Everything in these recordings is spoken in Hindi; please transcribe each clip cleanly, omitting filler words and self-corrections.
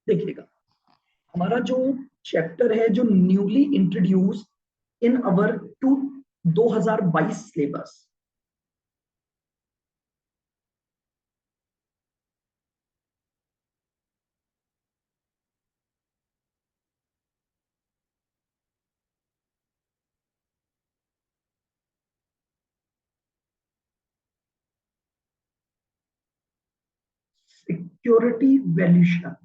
देखिएगा, हमारा जो चैप्टर है जो newly introduce in our to 2022 सिलेबस, सिक्योरिटी वैल्यूशन।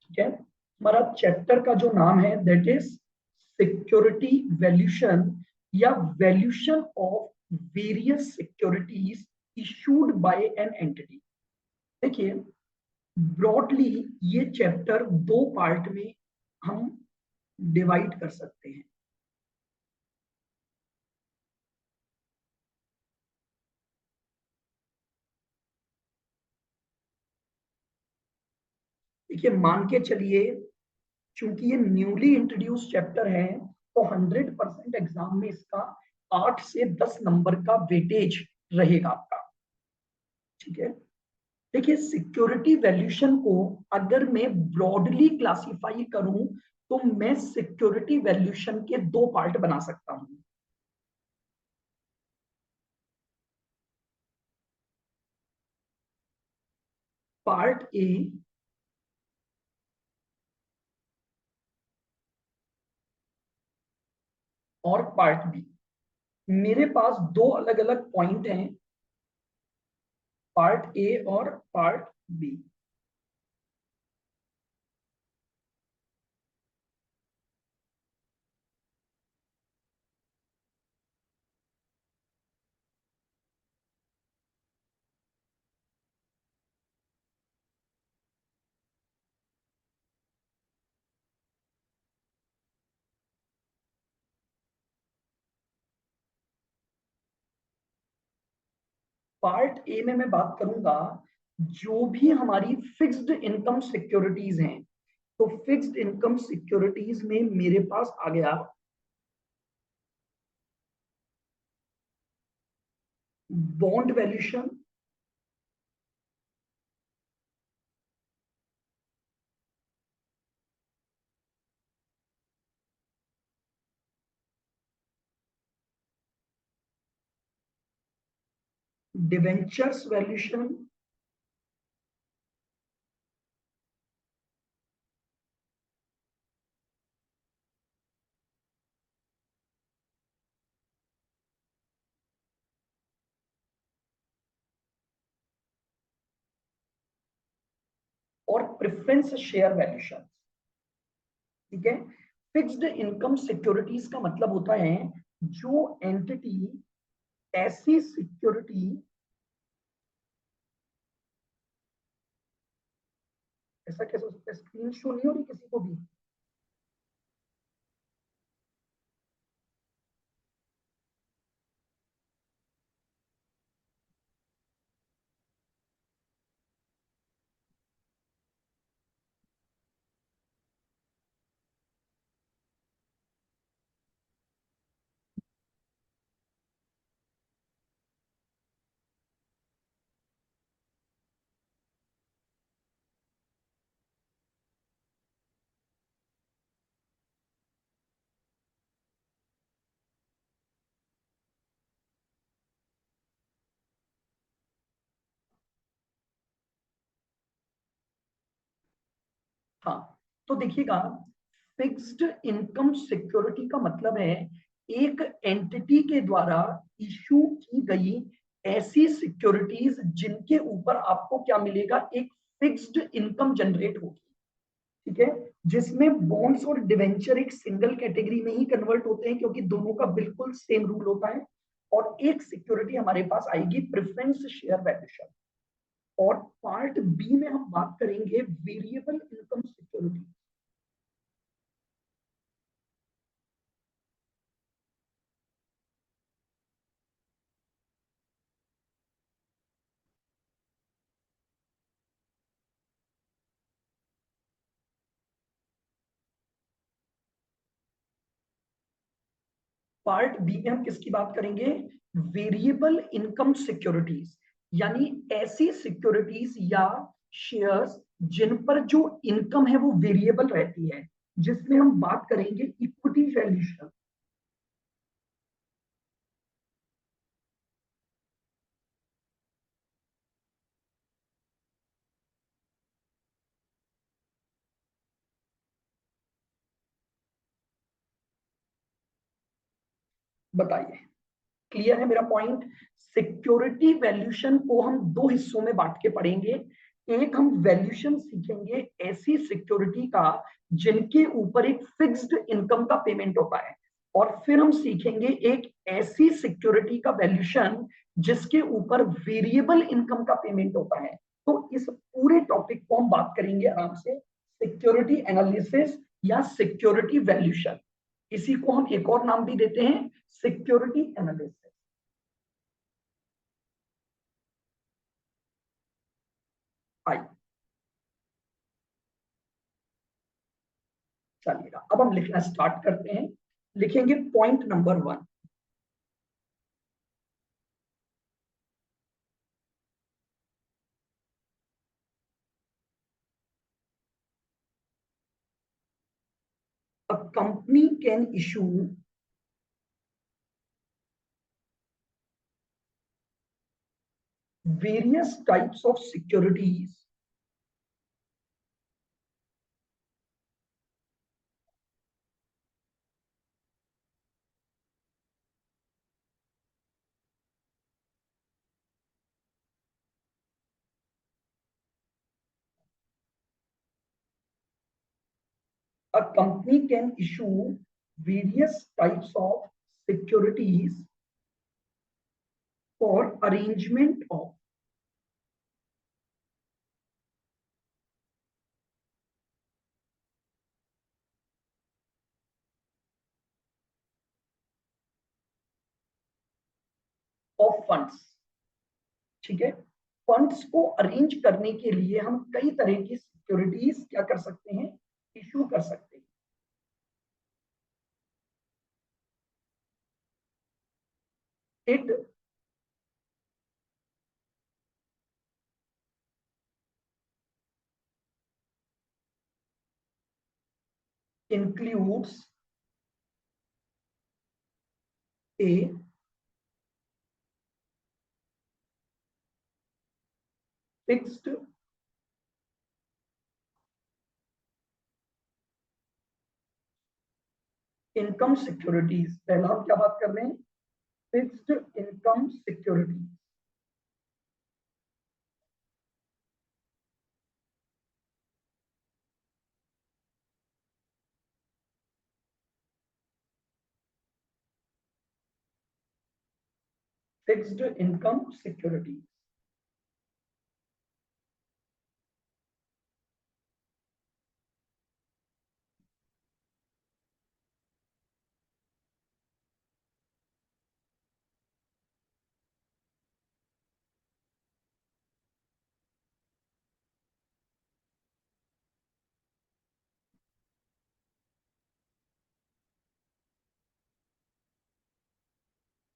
ठीक है, हमारा चैप्टर का जो नाम है दैट इज सिक्योरिटी वैल्यूशन, या valuation of various securities issued by an entity. देखिए, ब्रॉडली ये चैप्टर दो पार्ट में हम डिवाइड कर सकते हैं। देखिए, मान के चलिए, चूंकि ये न्यूली इंट्रोड्यूस चैप्टर है, तो 100% एग्जाम में इसका 8 से 10 नंबर का वेटेज रहेगा आपका। ठीक है, देखिए, सिक्योरिटी वैल्यूशन को अगर मैं ब्रॉडली क्लासिफाई करूं, तो मैं सिक्योरिटी वैल्यूशन के दो पार्ट बना सकता हूं। पार्ट ए और पार्ट बी। मेरे पास दो अलग अलग पॉइंट हैं, पार्ट ए और पार्ट बी। पार्ट ए में मैं बात करूंगा, जो भी हमारी फिक्स्ड इनकम सिक्योरिटीज हैं, तो फिक्स्ड इनकम सिक्योरिटीज में मेरे पास आ गया बॉन्ड वैल्यूशन, डिवेंचर्स वैल्यूशन, और प्रेफरेंस शेयर वैल्यूशन। ठीक है, फिक्स्ड इनकम सिक्योरिटीज का मतलब होता है जो एंटिटी ऐसी सिक्योरिटी, ऐसा कैसे हो सकता है, स्क्रीन शो नहीं हो रही किसी को भी? हाँ, तो देखिएगा, फिक्स्ड इनकम सिक्योरिटी का मतलब है एक एंटिटी के द्वारा इशू की गई ऐसी सिक्योरिटीज जिनके ऊपर आपको क्या मिलेगा, एक फिक्स्ड इनकम जनरेट होगी। ठीक है, जिसमें बॉन्ड्स और डिवेंचर एक सिंगल कैटेगरी में ही कन्वर्ट होते हैं, क्योंकि दोनों का बिल्कुल सेम रूल होता है। और एक सिक्योरिटी हमारे पास आएगी प्रेफरेंस शेयर वैल्यूशन। और पार्ट बी में हम बात करेंगे variable income security. Part B में हम किसकी बात करेंगे? वेरिएबल इनकम सिक्योरिटीज, यानी ऐसी सिक्योरिटीज या शेयर्स जिन पर जो इनकम है वो वेरिएबल रहती है, जिसमें हम बात करेंगे इक्विटी वैल्यूएशन। बताइए, क्लियर है मेरा पॉइंट? सिक्योरिटी वैल्यूएशन को हम दो हिस्सों में बांट के पढ़ेंगे। एक, हम वैल्यूएशन सीखेंगे ऐसी सिक्योरिटी का जिनके ऊपर एक फिक्स्ड इनकम का पेमेंट होता है, और फिर हम सीखेंगे एक ऐसी सिक्योरिटी का वैल्यूएशन जिसके ऊपर वेरिएबल इनकम का पेमेंट होता है। तो इस पूरे टॉपिक को हम बात करेंगे आराम से, सिक्योरिटी एनालिसिस या सिक्योरिटी वैल्यूएशन। इसी को हम एक और नाम भी देते हैं, सिक्योरिटी एनालिसिस। आइए, चलिएगा अब हम लिखना स्टार्ट करते हैं। लिखेंगे point number 1, a company can issue various types of securities a company can issue various types of securities for arrangement of funds। ठीक है, फंड्स को अरेंज करने के लिए हम कई तरह की सिक्योरिटीज क्या कर सकते हैं? इशू कर सकते हैं। It includes a fixed income securities. पहला हम क्या बात कर रहे हैं? Fixed income security. Fixed income security.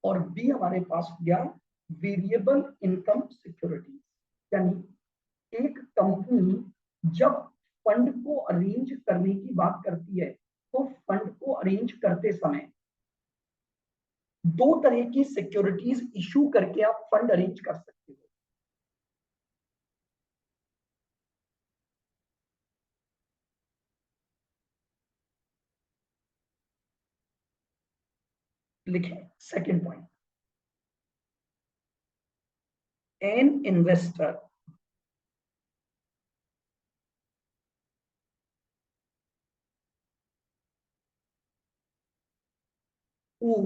और बी हमारे पास हो गया वेरिएबल इनकम सिक्योरिटी, यानी एक कंपनी जब फंड को अरेंज करने की बात करती है तो फंड को अरेंज करते समय दो तरह की सिक्योरिटीज इशू करके आप फंड अरेंज कर सकते हो। लिखें second point, an investor who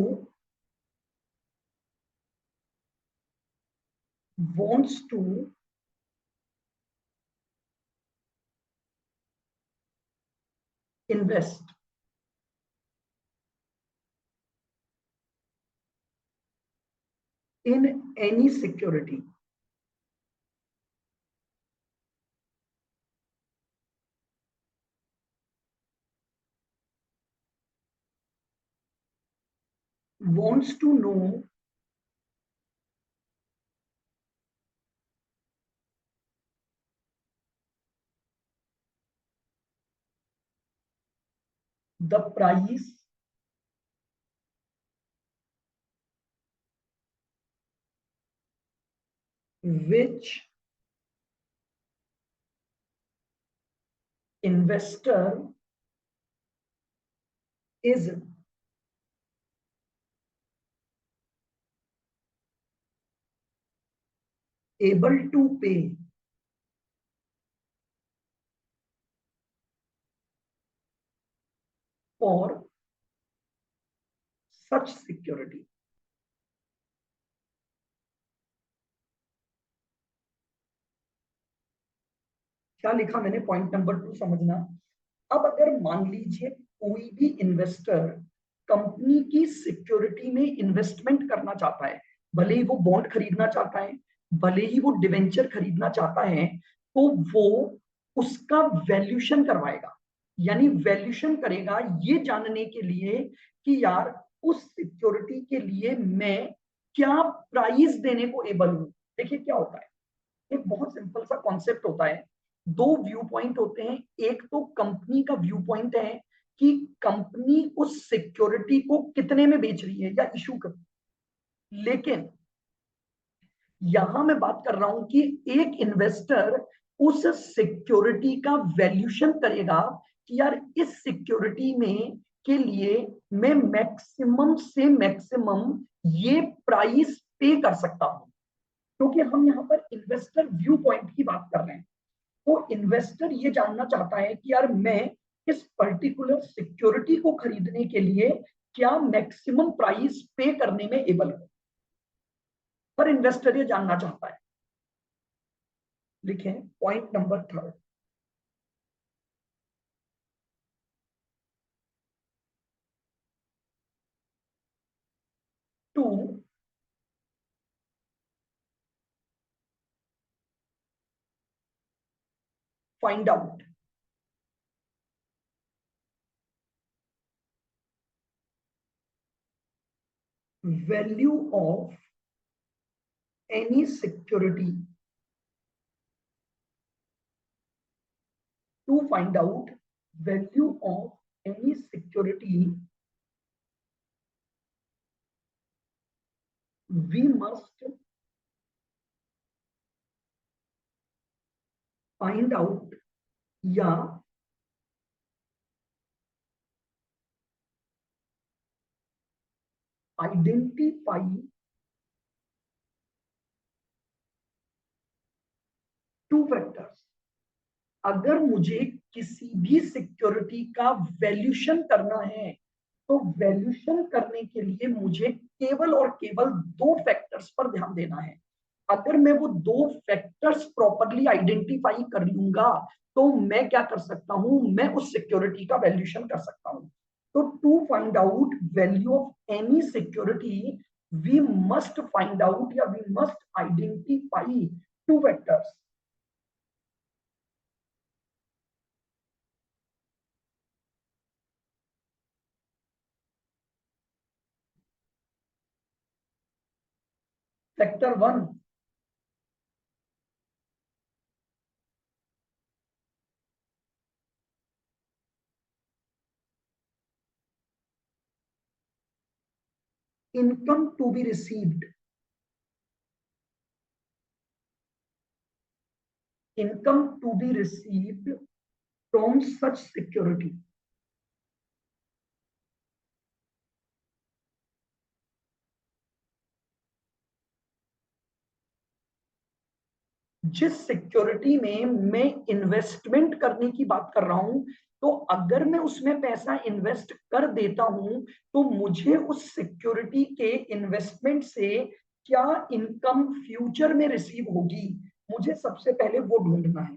wants to invest in any security wants to know the price which investor is able to pay for such security. क्या लिखा मैंने? पॉइंट नंबर 2 समझना। अब अगर मान लीजिए कोई भी इन्वेस्टर कंपनी की सिक्योरिटी में इन्वेस्टमेंट करना चाहता है, भले ही वो बॉन्ड खरीदना चाहता है, भले ही वो डिवेंचर खरीदना चाहता है, तो वो उसका वैल्यूशन करवाएगा, यानी वैल्यूशन करेगा ये जानने के लिए कि यार उस सिक्योरिटी के लिए मैं क्या प्राइस देने को एबल हूं। देखिए क्या होता है, एक बहुत सिंपल सा कॉन्सेप्ट होता है। दो व्यू पॉइंट होते हैं। एक तो कंपनी का व्यू पॉइंट है कि कंपनी उस सिक्योरिटी को कितने में बेच रही है या इशू कर, लेकिन यहां मैं बात कर रहा हूं कि एक इन्वेस्टर उस सिक्योरिटी का वैल्यूशन करेगा कि यार इस सिक्योरिटी में के लिए मैं मैक्सिमम से मैक्सिमम ये प्राइस पे कर सकता हूं, क्योंकि हम यहां पर इन्वेस्टर व्यू पॉइंट की बात कर रहे हैं। तो इन्वेस्टर ये जानना चाहता है कि यार मैं इस पर्टिकुलर सिक्योरिटी को खरीदने के लिए क्या मैक्सिमम प्राइस पे करने में एबल हूं, पर इन्वेस्टर ये जानना चाहता है। लिखें point number 3, to find out value of any security, to find out value of any security we must find out या आइडेंटिफाई टू फैक्टर्स। अगर मुझे किसी भी सिक्योरिटी का वैल्यूशन करना है, तो वैल्यूशन करने के लिए मुझे केवल और केवल दो फैक्टर्स पर ध्यान देना है। अगर मैं वो दो फैक्टर्स प्रॉपरली आइडेंटिफाई कर लूंगा, तो मैं क्या कर सकता हूं, मैं उस सिक्योरिटी का वैल्यूशन कर सकता हूं। तो to find out value of any security we must find out या we must identify two factors. Factor 1, income to be received, income to be received from such security। जिस सिक्योरिटी में मैं इन्वेस्टमेंट करने की बात कर रहा हूं, तो अगर मैं उसमें पैसा इन्वेस्ट कर देता हूं, तो मुझे उस सिक्योरिटी के इन्वेस्टमेंट से क्या इनकम फ्यूचर में रिसीव होगी, मुझे सबसे पहले वो ढूंढना है।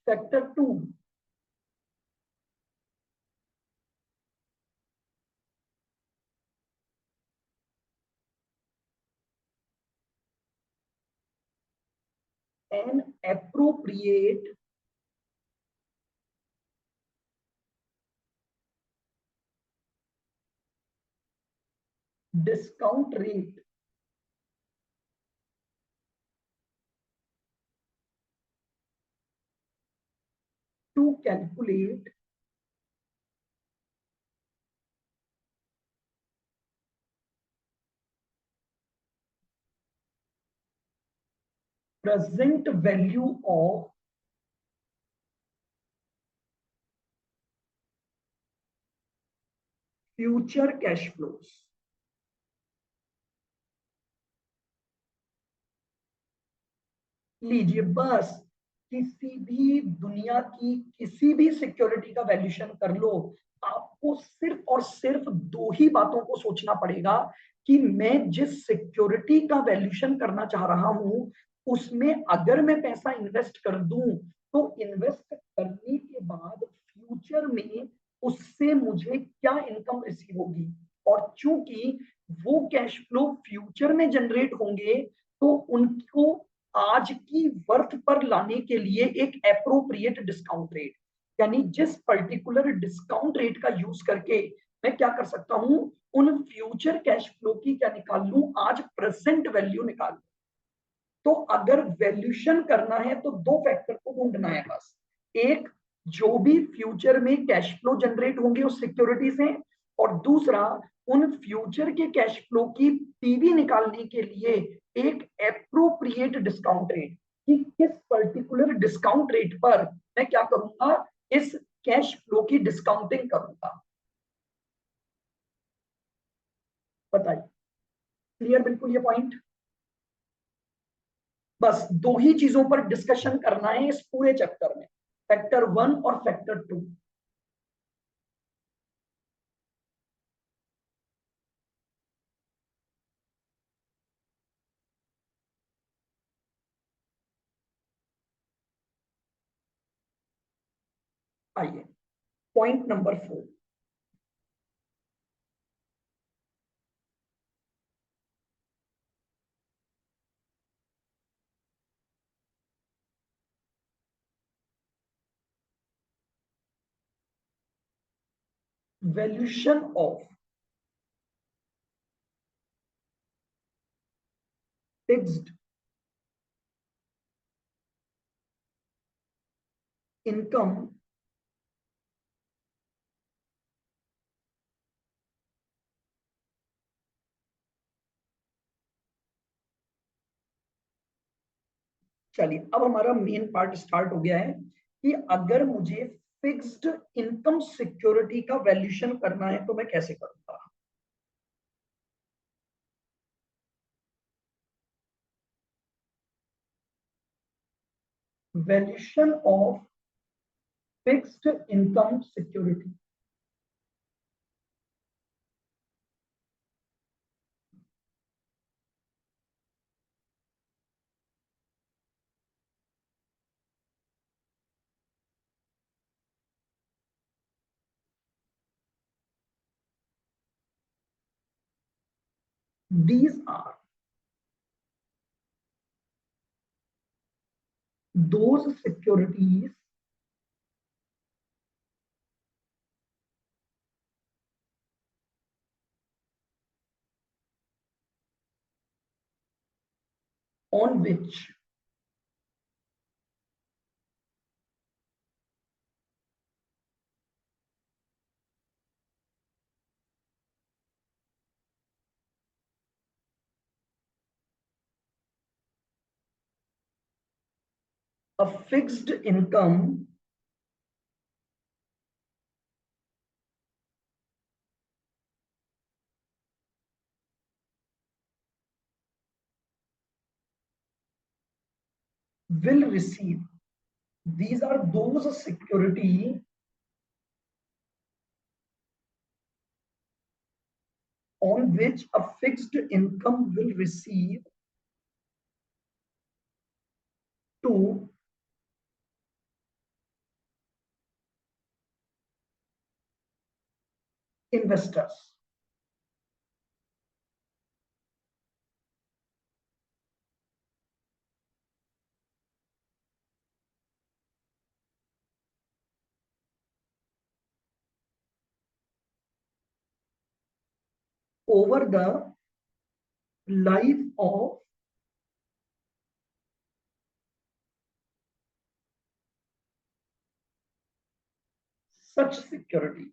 Factor 2, an appropriate discount rate to calculate present value of future cash flows। लीजिए बस, किसी भी दुनिया की किसी भी सिक्योरिटी का वैल्यूएशन कर लो, आपको सिर्फ और सिर्फ दो ही बातों को सोचना पड़ेगा कि मैं जिस सिक्योरिटी का वैल्यूएशन करना चाह रहा हूं उसमें अगर मैं पैसा इन्वेस्ट कर दूं तो इन्वेस्ट करने के बाद फ्यूचर में उससे मुझे क्या इनकम रिसीव होगी। और चूंकि वो कैश फ्लो फ्यूचर में जनरेट होंगे तो उनको आज की वर्थ पर लाने के लिए एक एप्रोप्रिएट डिस्काउंट रेट, यानी जिस पर्टिकुलर डिस्काउंट रेट का यूज करके मैं क्या कर सकता हूं, उन फ्यूचर कैश फ्लो की क्या निकाल लूं, आज प्रेजेंट वैल्यू निकाल लूं। तो अगर वैल्यूशन करना है तो दो फैक्टर को ढूंढना है बस। एक, जो भी फ्यूचर में कैश फ्लो जनरेट होंगे उस सिक्योरिटी से, और दूसरा उन फ्यूचर के कैश फ्लो की पीवी निकालने के लिए एक एप्रोप्रिएट डिस्काउंट रेट, कि किस पर्टिकुलर डिस्काउंट रेट पर मैं क्या करूंगा, इस कैश फ्लो की डिस्काउंटिंग करूंगा। बताइए, क्लियर बिल्कुल ये पॉइंट? बस दो ही चीजों पर डिस्कशन करना है इस पूरे चैप्टर में, फैक्टर 1 और फैक्टर 2। आइए, point number 4, valuation of fixed income चलिए अब हमारा मेन पार्ट स्टार्ट हो गया है कि अगर मुझे फिक्स्ड इनकम सिक्योरिटी का वैल्यूएशन करना है तो मैं कैसे करूंगा। Valuation of fixed income security, these are those securities on which a fixed income will receive, these are those security on which a fixed income will receive to investors। over the life of such securities,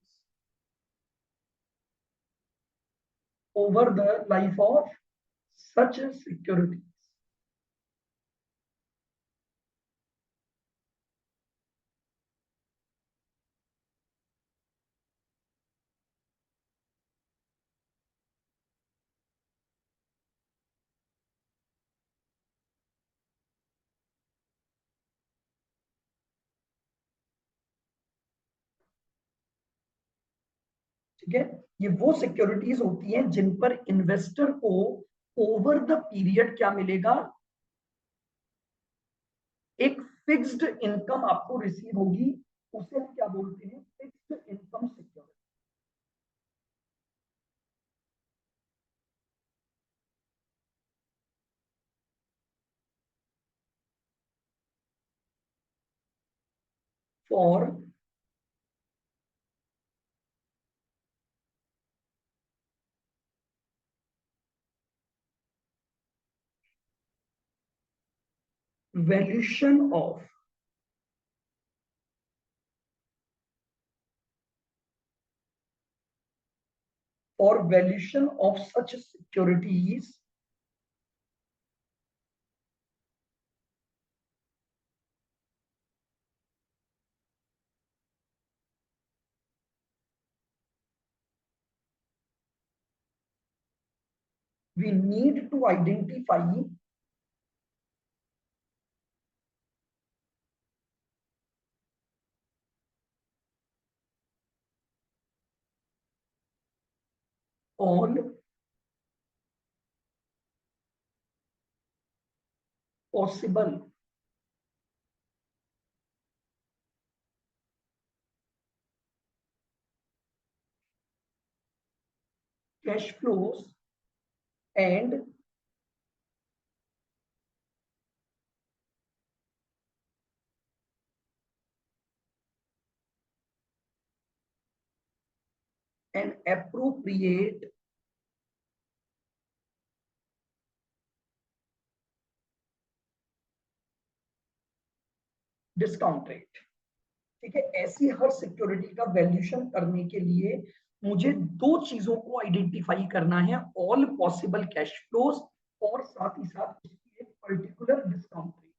over the life of such securities. ठीक है, ये वो सिक्योरिटीज होती हैं जिन पर इन्वेस्टर को ओवर द पीरियड क्या मिलेगा, एक फिक्स्ड इनकम आपको रिसीव होगी, उसे हम क्या बोलते हैं, fixed income security. For valuation of for valuation of such securities, we need to identify all possible cash flows and an appropriate discount rate. ठीक है, ऐसी हर सिक्योरिटी का वैल्यूशन करने के लिए मुझे दो चीजों को आइडेंटिफाई करना है, ऑल पॉसिबल कैश फ्लोज और साथ ही साथ उसकी एक particular discount rate.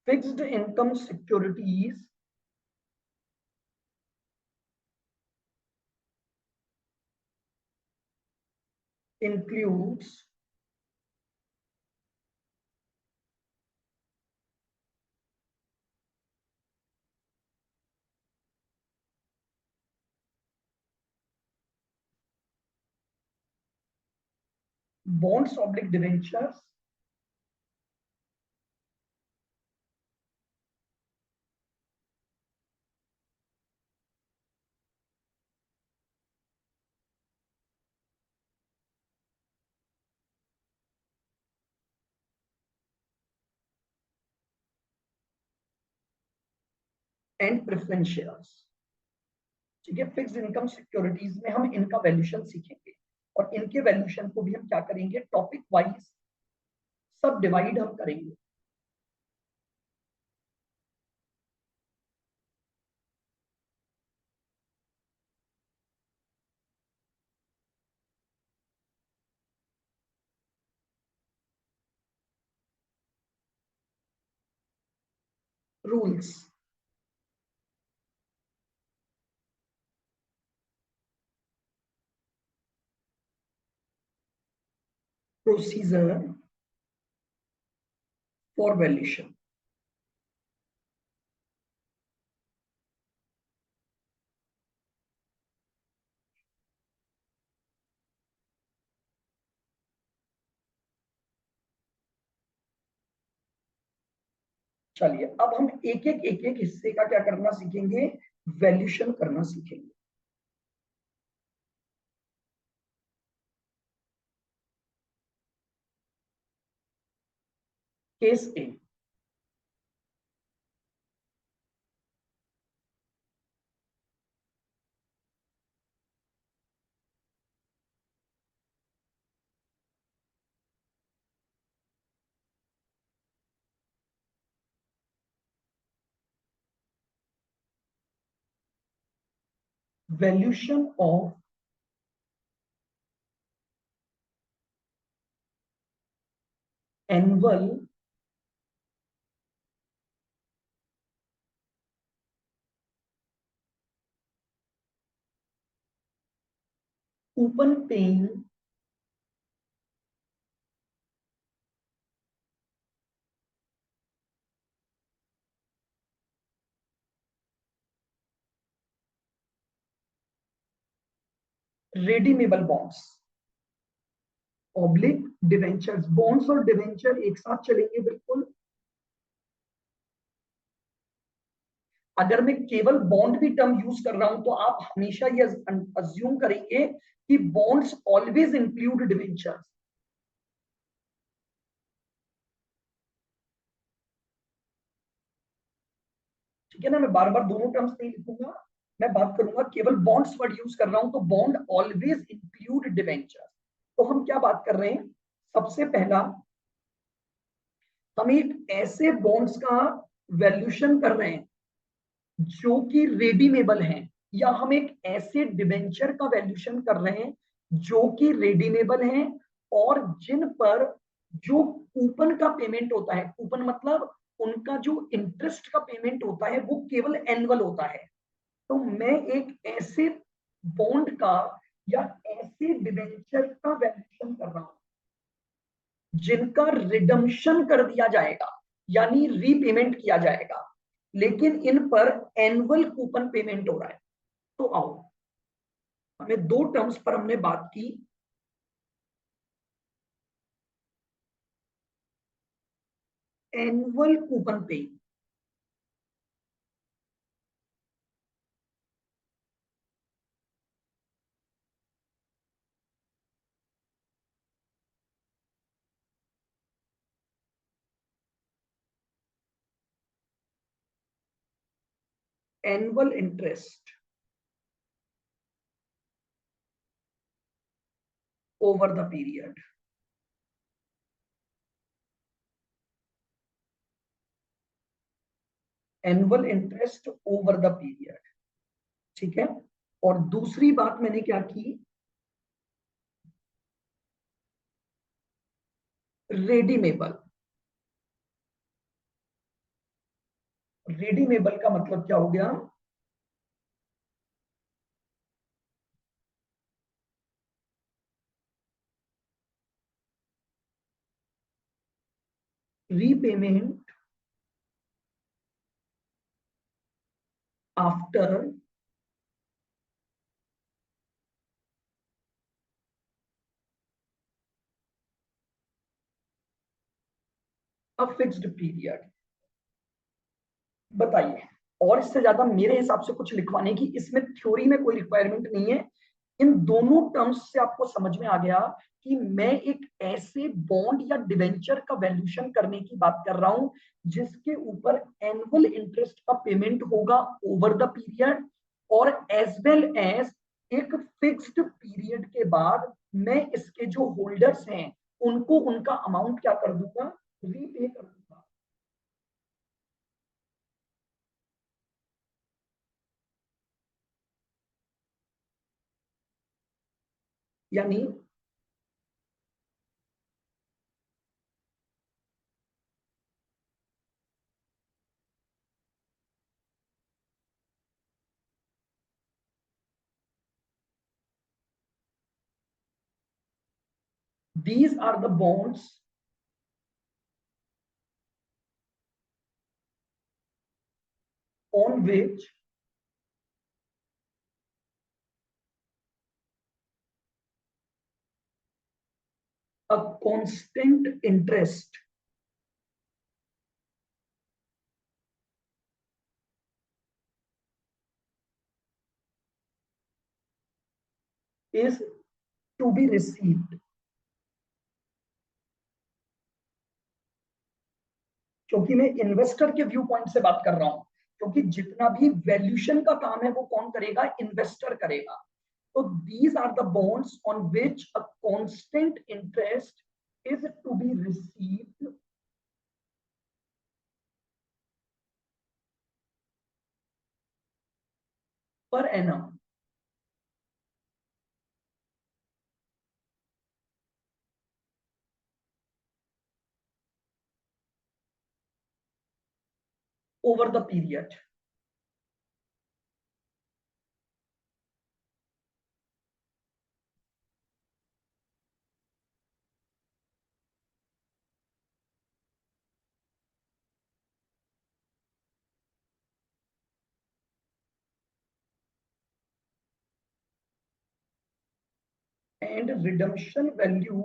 Fixed income securities includes bonds oblique debentures and preference shares. ठीक है, फिक्स्ड इनकम सिक्योरिटीज में हम इनका वैल्यूशन सीखेंगे और इनके वैल्यूशन को भी हम क्या करेंगे, टॉपिक वाइज सब डिवाइड हम करेंगे। Rules, procedure for valuation. चलिए अब हम एक एक हिस्से का क्या करना सीखेंगे, वैल्यूशन करना सीखेंगे। Case A, valuation of annual coupon paying redeemable bonds oblique debentures. Bonds और डिवेंचर एक साथ चलेंगे बिल्कुल। अगर मैं केवल बॉन्ड भी टर्म यूज कर रहा हूं तो आप हमेशा ये अज्यूम करेंगे कि बॉन्ड्स ऑलवेज इंक्लूड डिवेंचर्स। ठीक है ना, मैं बार बार दोनों टर्म्स नहीं लिखूंगा, मैं बात करूंगा केवल बॉन्ड्स वर्ड यूज कर रहा हूं तो बॉन्ड ऑलवेज इंक्लूड डिवेंचर। तो हम क्या बात कर रहे हैं, सबसे पहला हम एक ऐसे बॉन्ड्स का वैल्यूशन कर रहे हैं जो कि रेडीमेबल हैं, या हम एक ऐसे डिवेंचर का वैल्यूशन कर रहे हैं जो कि रेडीमेबल हैं और जिन पर जो कूपन का पेमेंट होता है, कूपन मतलब उनका जो इंटरेस्ट का पेमेंट होता है वो केवल एनुअल होता है। तो मैं एक ऐसे बॉन्ड का या ऐसे डिवेंचर का वैल्यूशन कर रहा हूं जिनका रिडम्पशन कर दिया जाएगा, यानी रीपेमेंट किया जाएगा, लेकिन इन पर एनुअल कूपन पेमेंट हो रहा है। तो आओ, हमें दो टर्म्स पर हमने बात की, एनुअल कूपन पे, annual interest over the period. Annual interest over the period, ठीक है। और दूसरी बात मैंने क्या की, रेडीमेबल। रेडीमेबल का मतलब क्या हो गया, repayment after a fixed period. बताइए, और इससे ज्यादा मेरे हिसाब से कुछ लिखवाने की इसमें थ्योरी में कोई रिक्वायरमेंट नहीं है। इन दोनों टर्म्स से आपको समझ में आ गया कि मैं एक ऐसे बॉन्ड या डिवेंचर का वैल्यूशन करने की बात कर रहा हूं जिसके ऊपर एनुअल इंटरेस्ट का पेमेंट होगा ओवर द पीरियड, और एज वेल एज एक फिक्स्ड पीरियड के बाद मैं इसके जो होल्डर्स हैं उनको उनका अमाउंट क्या कर दूंगा, रीपे कर दूंगा। यानी these are the bonds on which a constant interest is to be received. क्योंकि मैं इन्वेस्टर के व्यू पॉइंट से बात कर रहा हूं, क्योंकि जितना भी वैल्यूएशन का काम है वो कौन करेगा, इन्वेस्टर करेगा। तो these are the bonds on which a constant interest is to be received per annum. Over the period. And redemption value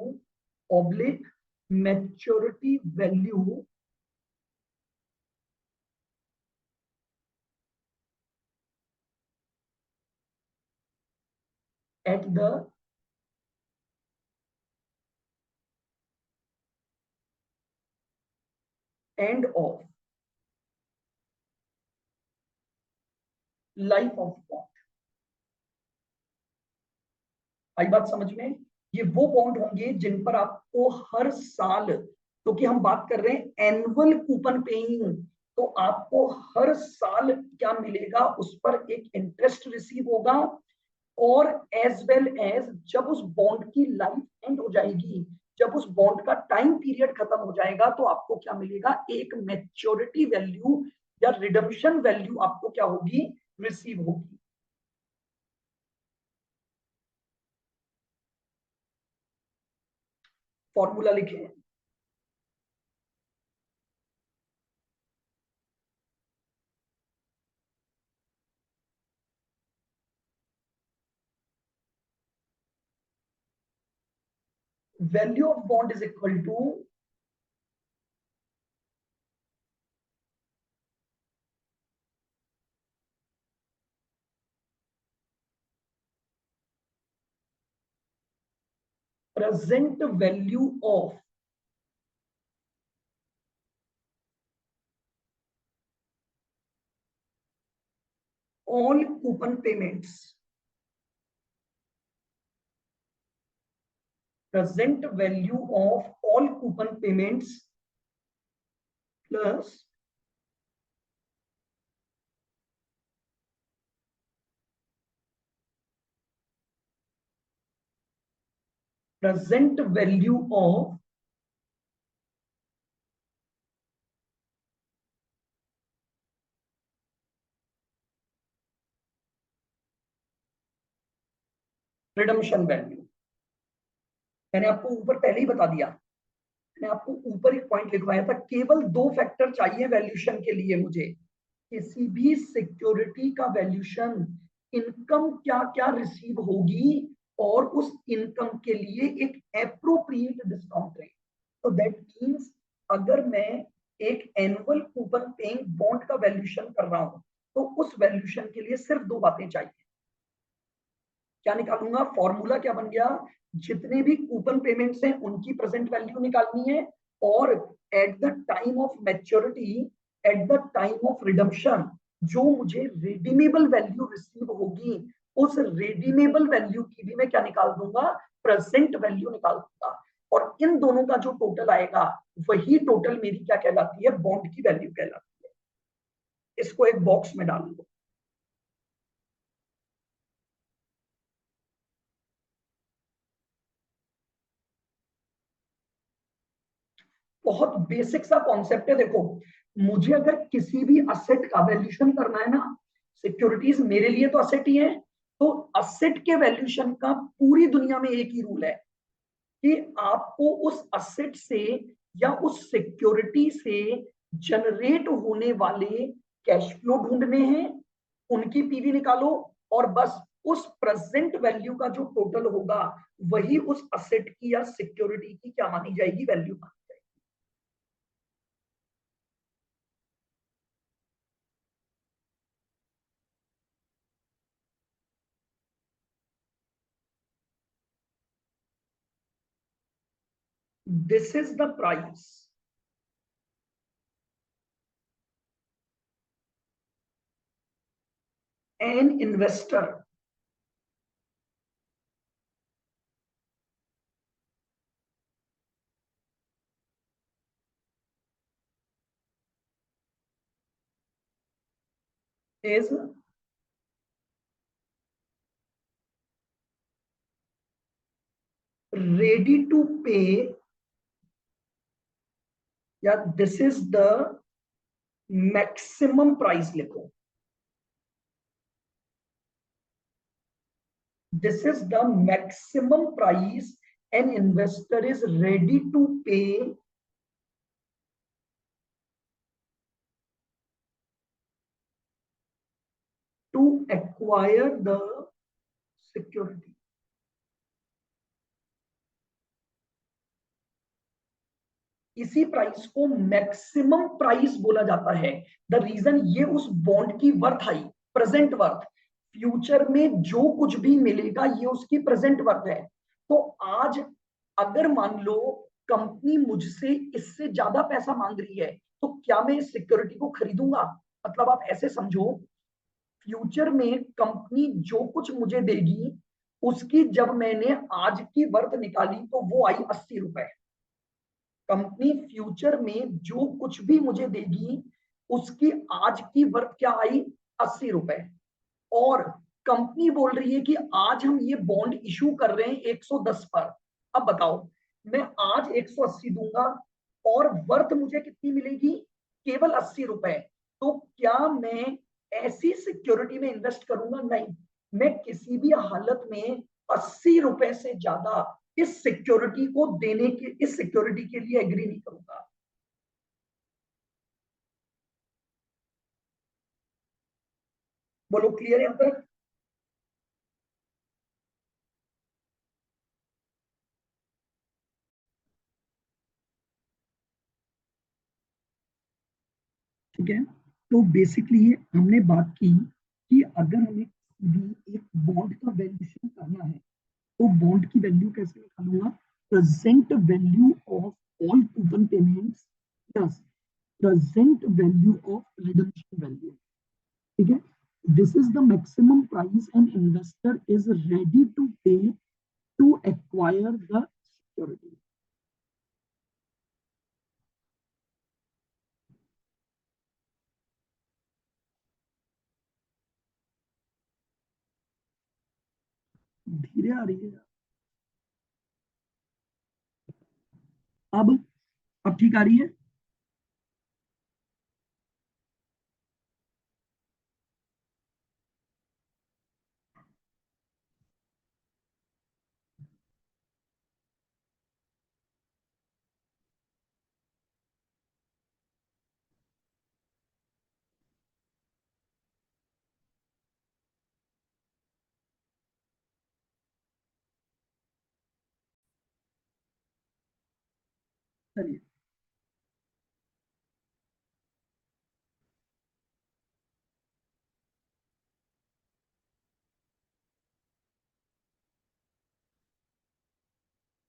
oblique maturity value at the end of life of bond. आई बात समझ में? ये वो बॉन्ड होंगे जिन पर आपको हर साल, क्योंकि हम बात कर रहे हैं एनुअल कूपन पेइंग, तो आपको हर साल क्या मिलेगा, उस पर एक इंटरेस्ट रिसीव होगा। और एज वेल एज जब उस बॉन्ड की लाइफ एंड हो जाएगी, जब उस बॉन्ड का टाइम पीरियड खत्म हो जाएगा, तो आपको क्या मिलेगा, एक मैच्योरिटी वैल्यू या रिडम्पशन वैल्यू आपको क्या होगी, रिसीव होगी। फॉर्मूला लिखे। Value of bond is equal to present value of all coupon payments, present value of all coupon payments plus present value of redemption value। मैंने आपको ऊपर पहले ही बता दिया, मैंने आपको ऊपर एक पॉइंट लिखवाया था, केवल दो फैक्टर चाहिए वैल्यूएशन के लिए मुझे। किसी भी सिक्योरिटी का वैल्यूएशन इनकम क्या क्या रिसीव होगी और उस इनकम के लिए एक एप्रोप्रिएट डिस्काउंट रेट। तो दैट मीन्स अगर मैं एक एनुअल कूपन पेइंग बॉन्ड का वैल्यूएशन कर रहा हूं, तो उस वैल्यूएशन के लिए सिर्फ दो बातें चाहिए। क्या निकालूंगा, फॉर्मूला क्या बन गया, जितने भी कूपन पेमेंट्स हैं उनकी प्रेजेंट वैल्यू निकालनी है, और at the time of maturity, at the time of redemption, जो मुझे रिडीमेबल वैल्यू रिसीव होगी, उस रिडीमेबल वैल्यू की भी मैं क्या निकाल दूंगा, प्रेजेंट वैल्यू निकाल दूंगा। और इन दोनों का जो टोटल आएगा, वही टोटल मेरी क्या कहलाती है, बॉन्ड की वैल्यू कहलाती है। इसको एक बॉक्स में डाल दो। बहुत बेसिक सा कॉन्सेप्ट है। देखो, मुझे अगर किसी भी असेट का वैल्यूएशन करना है ना, सिक्योरिटीज मेरे लिए तो असेट ही है, तो असेट के वैल्यूएशन का पूरी दुनिया में एक ही रूल है कि आपको उस असेट से या उस सिक्योरिटी से जनरेट होने वाले कैश फ्लो ढूंढने हैं, उनकी पीवी निकालो, और बस उस प्रेजेंट वैल्यू का जो टोटल होगा, वही उस असेट की या सिक्योरिटी की क्या मानी जाएगी, वैल्यू मानी जाएगी। This is the price an investor is ready to pay, या this is the maximum price लिखो, this is the maximum price an investor is ready to pay to acquire the security. इसी प्राइस को मैक्सिमम प्राइस बोला जाता है। द रीजन, ये उस बॉन्ड की वर्थ आई, प्रेजेंट वर्थ। फ्यूचर में जो कुछ भी मिलेगा ये उसकी प्रेजेंट वर्थ है। तो आज अगर मान लो कंपनी मुझसे इससे ज्यादा पैसा मांग रही है, तो क्या मैं इस सिक्योरिटी को खरीदूंगा? मतलब आप ऐसे समझो, फ्यूचर में कंपनी जो कुछ मुझे देगी उसकी जब मैंने आज की वर्थ निकाली तो वो आई 80 रुपए। कंपनी फ्यूचर में जो कुछ भी मुझे देगी उसकी आज की वर्थ क्या आई? 80 रुपए। और कंपनी बोल रही है कि आज हम ये बॉन्ड इशू कर रहे हैं 110 पर। अब बताओ, मैं आज 180 दूंगा और वर्थ मुझे कितनी मिलेगी? केवल 80 रुपए। तो क्या मैं ऐसी सिक्योरिटी में इन्वेस्ट करूंगा? नहीं, मैं किसी भी हालत में 80 रुपए से ज्यादा इस सिक्योरिटी को देने के, इस सिक्योरिटी के लिए एग्री नहीं करूंगा। बोलो, क्लियर है यहाँ तक? ठीक है, तो बेसिकली हमने बात की कि अगर हमें भी एक बॉन्ड का वैल्यूएशन करना है तो बॉन्ड की वैल्यू कैसे निकालूंगा? Present value of all coupon payments plus present value of redemption value. ठीक है, this is the maximum price an investor is ready to pay to acquire the security. धीरे आ रही है। अब अब ठीक आ रही है। चलिए,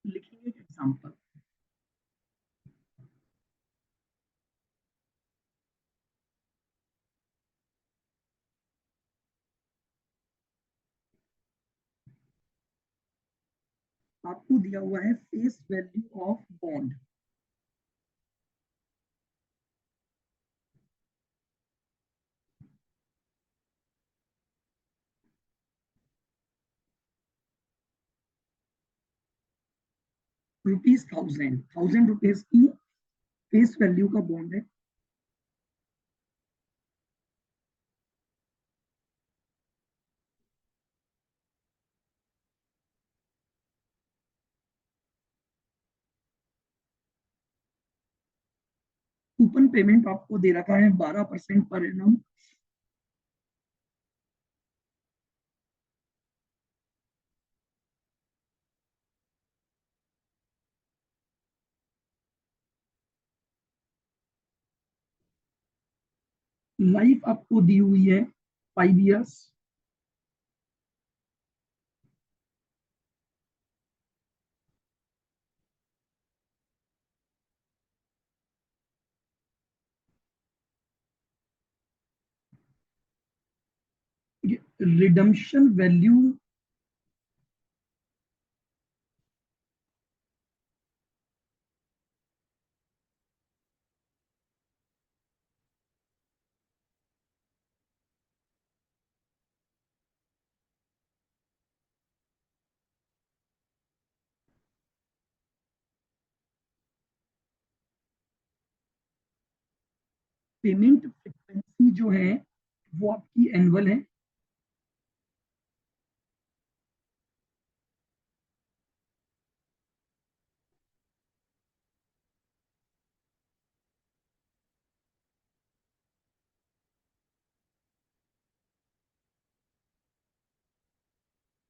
लिखेंगे एक एग्जांपल। आपको दिया हुआ है face value of bond. Rupees 1000 की फेस वैल्यू का बॉन्ड है। कूपन पेमेंट आपको दे रखा है 12% पर एनम। लाइफ आपको दी हुई है 5 years. Redemption value payment frequency जो है वो आपकी एनुअल है।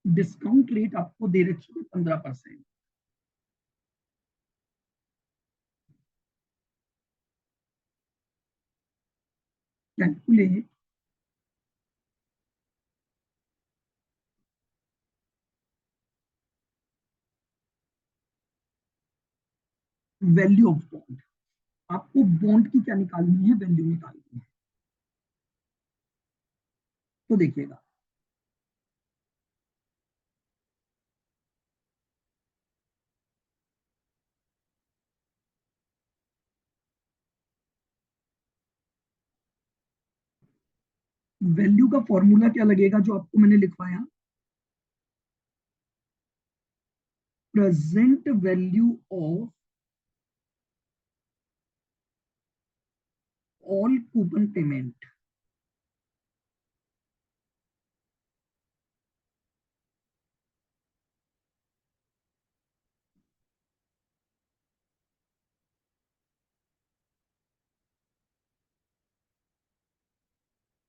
डिस्काउंट रेट आपको दे रखी है 15%। Calculate value of bond. आपको बॉन्ड की क्या निकालनी है, वैल्यू निकालनी है। तो देखिएगा, वैल्यू का फॉर्मूला क्या लगेगा जो आपको मैंने लिखवाया, present value of all coupon payment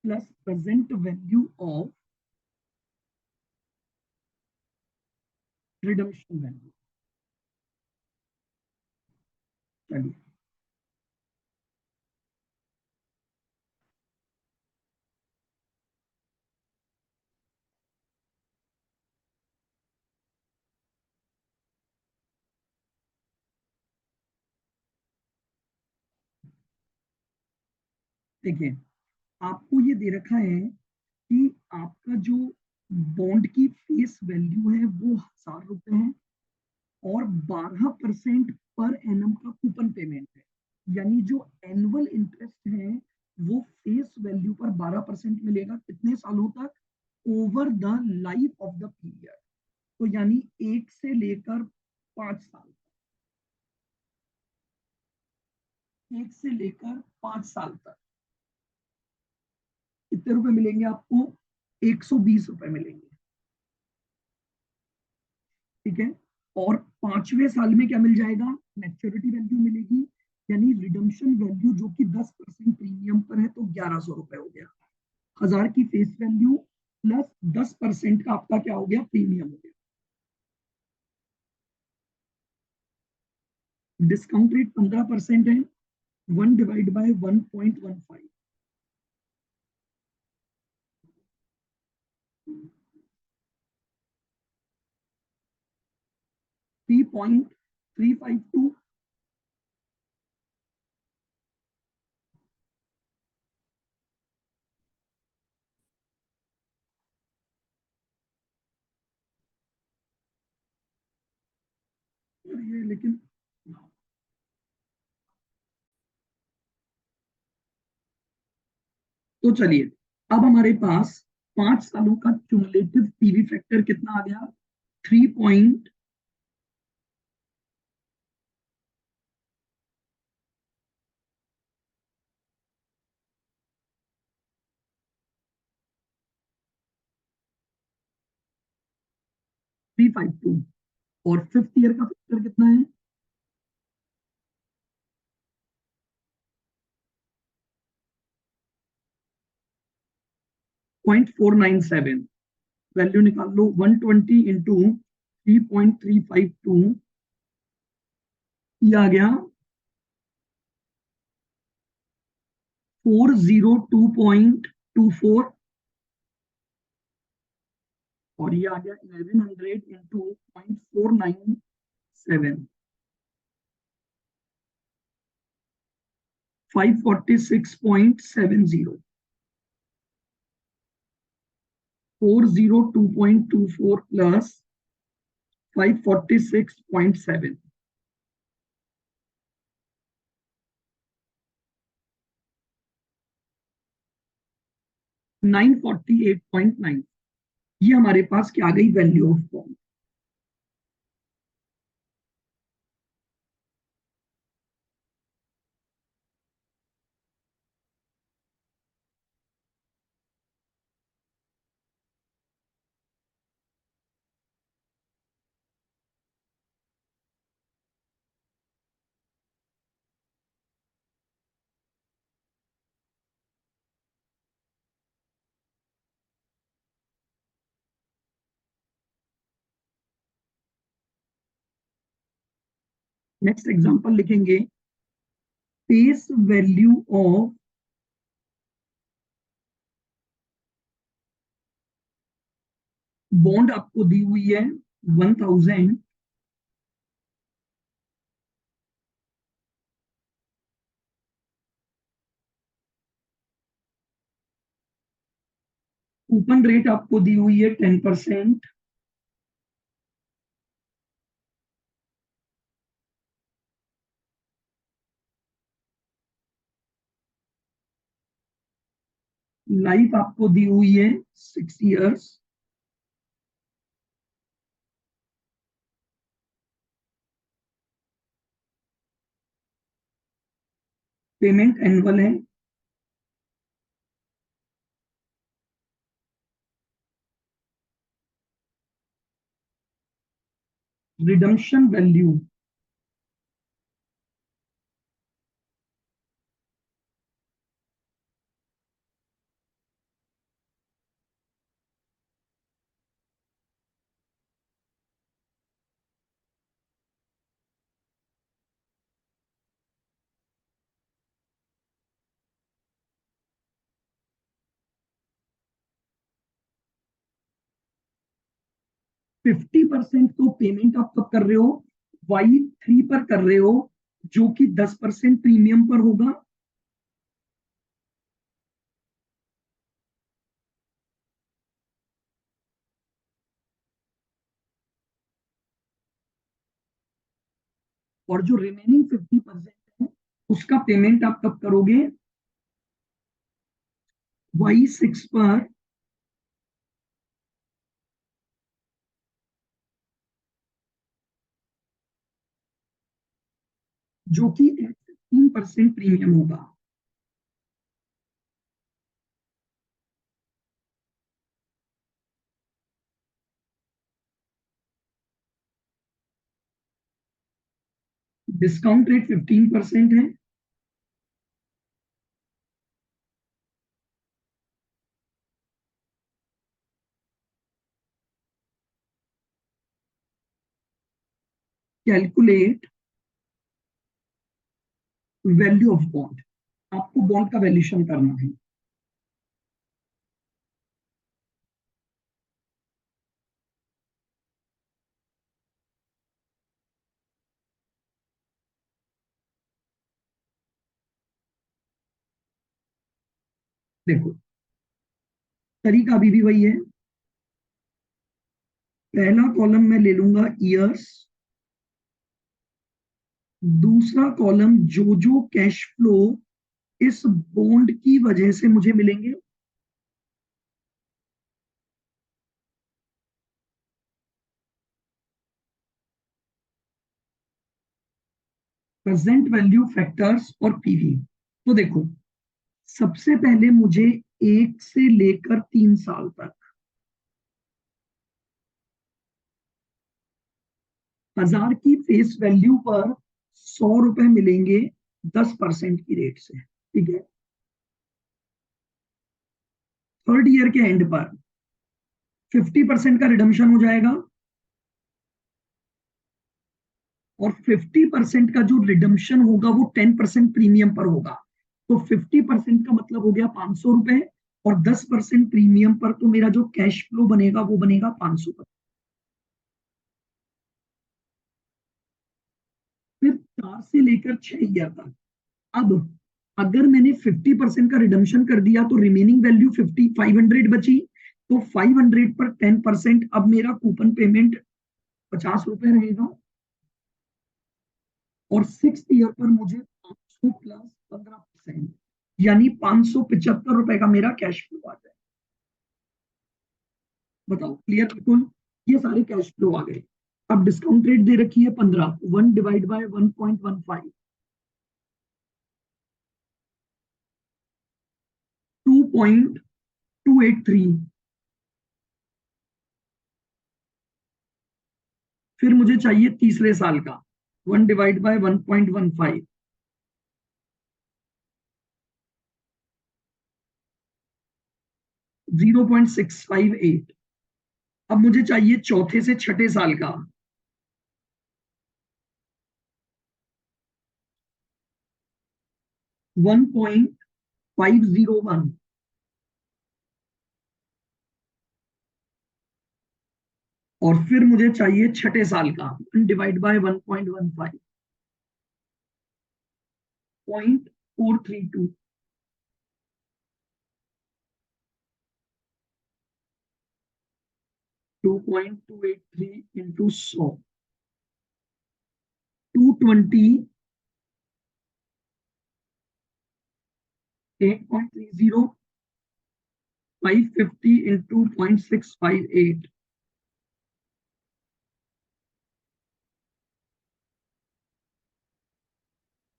plus present value of redemption value. चलिए, देखिए आपको ये दे रखा है कि आपका जो बॉन्ड की फेस वैल्यू है वो 1000 रुपए है और 12% पर एनम का कूपन पेमेंट है। यानी जो एनुअल इंटरेस्ट है वो फेस वैल्यू पर 12% मिलेगा कितने सालों तक, over the life of the period. तो यानी 1 से लेकर 5 साल, 1 से लेकर 5 साल तक कितने रुपए मिलेंगे आपको, 120 रुपए मिलेंगे। ठीक है, और 5वें साल में क्या मिल जाएगा, मैच्योरिटी वैल्यू मिलेगी। यानी रिडम्पशन वैल्यू जो कि 10% प्रीमियम पर है तो 1100 रुपए हो गया। 1000 की फेस वैल्यू प्लस 10% का आपका क्या हो गया, प्रीमियम हो गया। डिस्काउंट रेट 15% है, 1/1.15, 3.352। ये लेकिन तो चलिए, अब हमारे पास 5 सालों का क्यूमुलेटिव पीवी फैक्टर कितना आ गया, 3.352। और 5th ईयर का फैक्टर कितना है, 0.497। वैल्यू निकाल लो, 120 × 3.352, ये आ गया 402.24, और ये आ गया 1100 × 0.497, 546.70। 402.24 प्लस 546.7, 948.9, ये हमारे पास क्या आ गई value of bond. Next example लिखेंगे, फेस वैल्यू ऑफ बॉन्ड आपको दी हुई है 1000, कूपन रेट आपको दी हुई है 10%, लाइफ आपको दी हुई है 6 इयर्स, पेमेंट एनुअल है, रिडम्पशन वैल्यू 50% तो पेमेंट आप कब कर रहे हो, Y3 पर कर रहे हो, जो कि 10% प्रीमियम पर होगा, और जो रिमेनिंग 50% है उसका पेमेंट आप कब करोगे, Y6 पर, जो कि 15% प्रीमियम होगा। डिस्काउंट रेट 15% है, कैलकुलेट वैल्यू ऑफ बॉन्ड, आपको बॉन्ड का वैल्यूएशन करना है। देखो तरीका अभी भी वही है, पहला कॉलम मैं ले लूंगा ईयर्स, दूसरा कॉलम जो जो कैश फ्लो इस बॉन्ड की वजह से मुझे मिलेंगे, प्रेजेंट वैल्यू फैक्टर्स और पीवी। तो देखो सबसे पहले मुझे 1 से लेकर 3 साल तक 1000 की फेस वैल्यू पर 100 रुपए मिलेंगे 10% की रेट से, ठीक है। थर्ड ईयर के एंड पर 50% का रिडम्पशन हो जाएगा, और 50% का जो रिडम्पशन होगा वो 10% प्रीमियम पर होगा, तो 50% का मतलब हो गया 500 रुपए, और 10% प्रीमियम पर तो मेरा जो कैश फ्लो बनेगा वो बनेगा 500। फिर 4 से लेकर 6 ईयर तक, अब अगर मैंने 50% का रिडम्पशन कर दिया तो रिमेनिंग वैल्यू 500 बची, तो 500 पर 10%, अब मेरा कूपन पेमेंट 50 रुपए रहेगा, और 6th ईयर पर मुझे 500 प्लस 15%, यानी 575 रुपए का मेरा कैश फ्लो आ जाए। बताओ, क्लियर? बिल्कुल, ये सारे कैश फ्लो आ गए। अब डिस्काउंट रेट दे रखी है 15, 1 डिवाइड बाय 1.15, 2.283। फिर मुझे चाहिए तीसरे साल का, 1 डिवाइड बाय 1.15, 0.658। अब मुझे चाहिए चौथे से छठे साल का, 1.501। और फिर मुझे चाहिए छठे साल का, 1 divide by 1.15, 0.432। 2.283 into 100, 228.30, 550 into 0.658,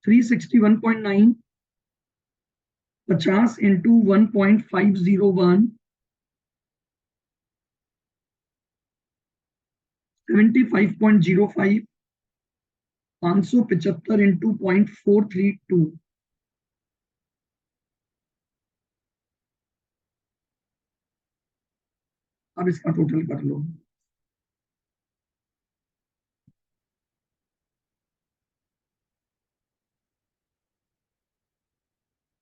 361.9, 50 into 1.501, 75.05, 575 into 0.432। अब इसका टोटल कर लो।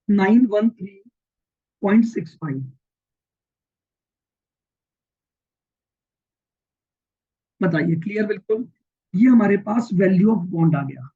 913.65। बताइए, क्लियर? बिल्कुल, ये हमारे पास वैल्यू ऑफ बॉन्ड आ गया।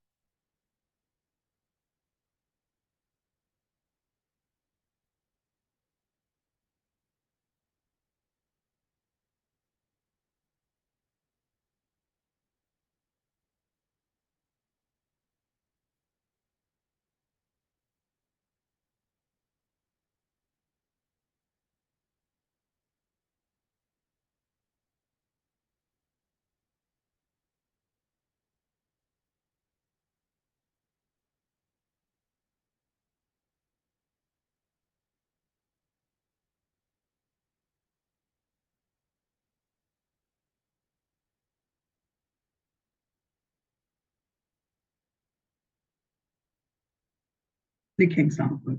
देखिए example,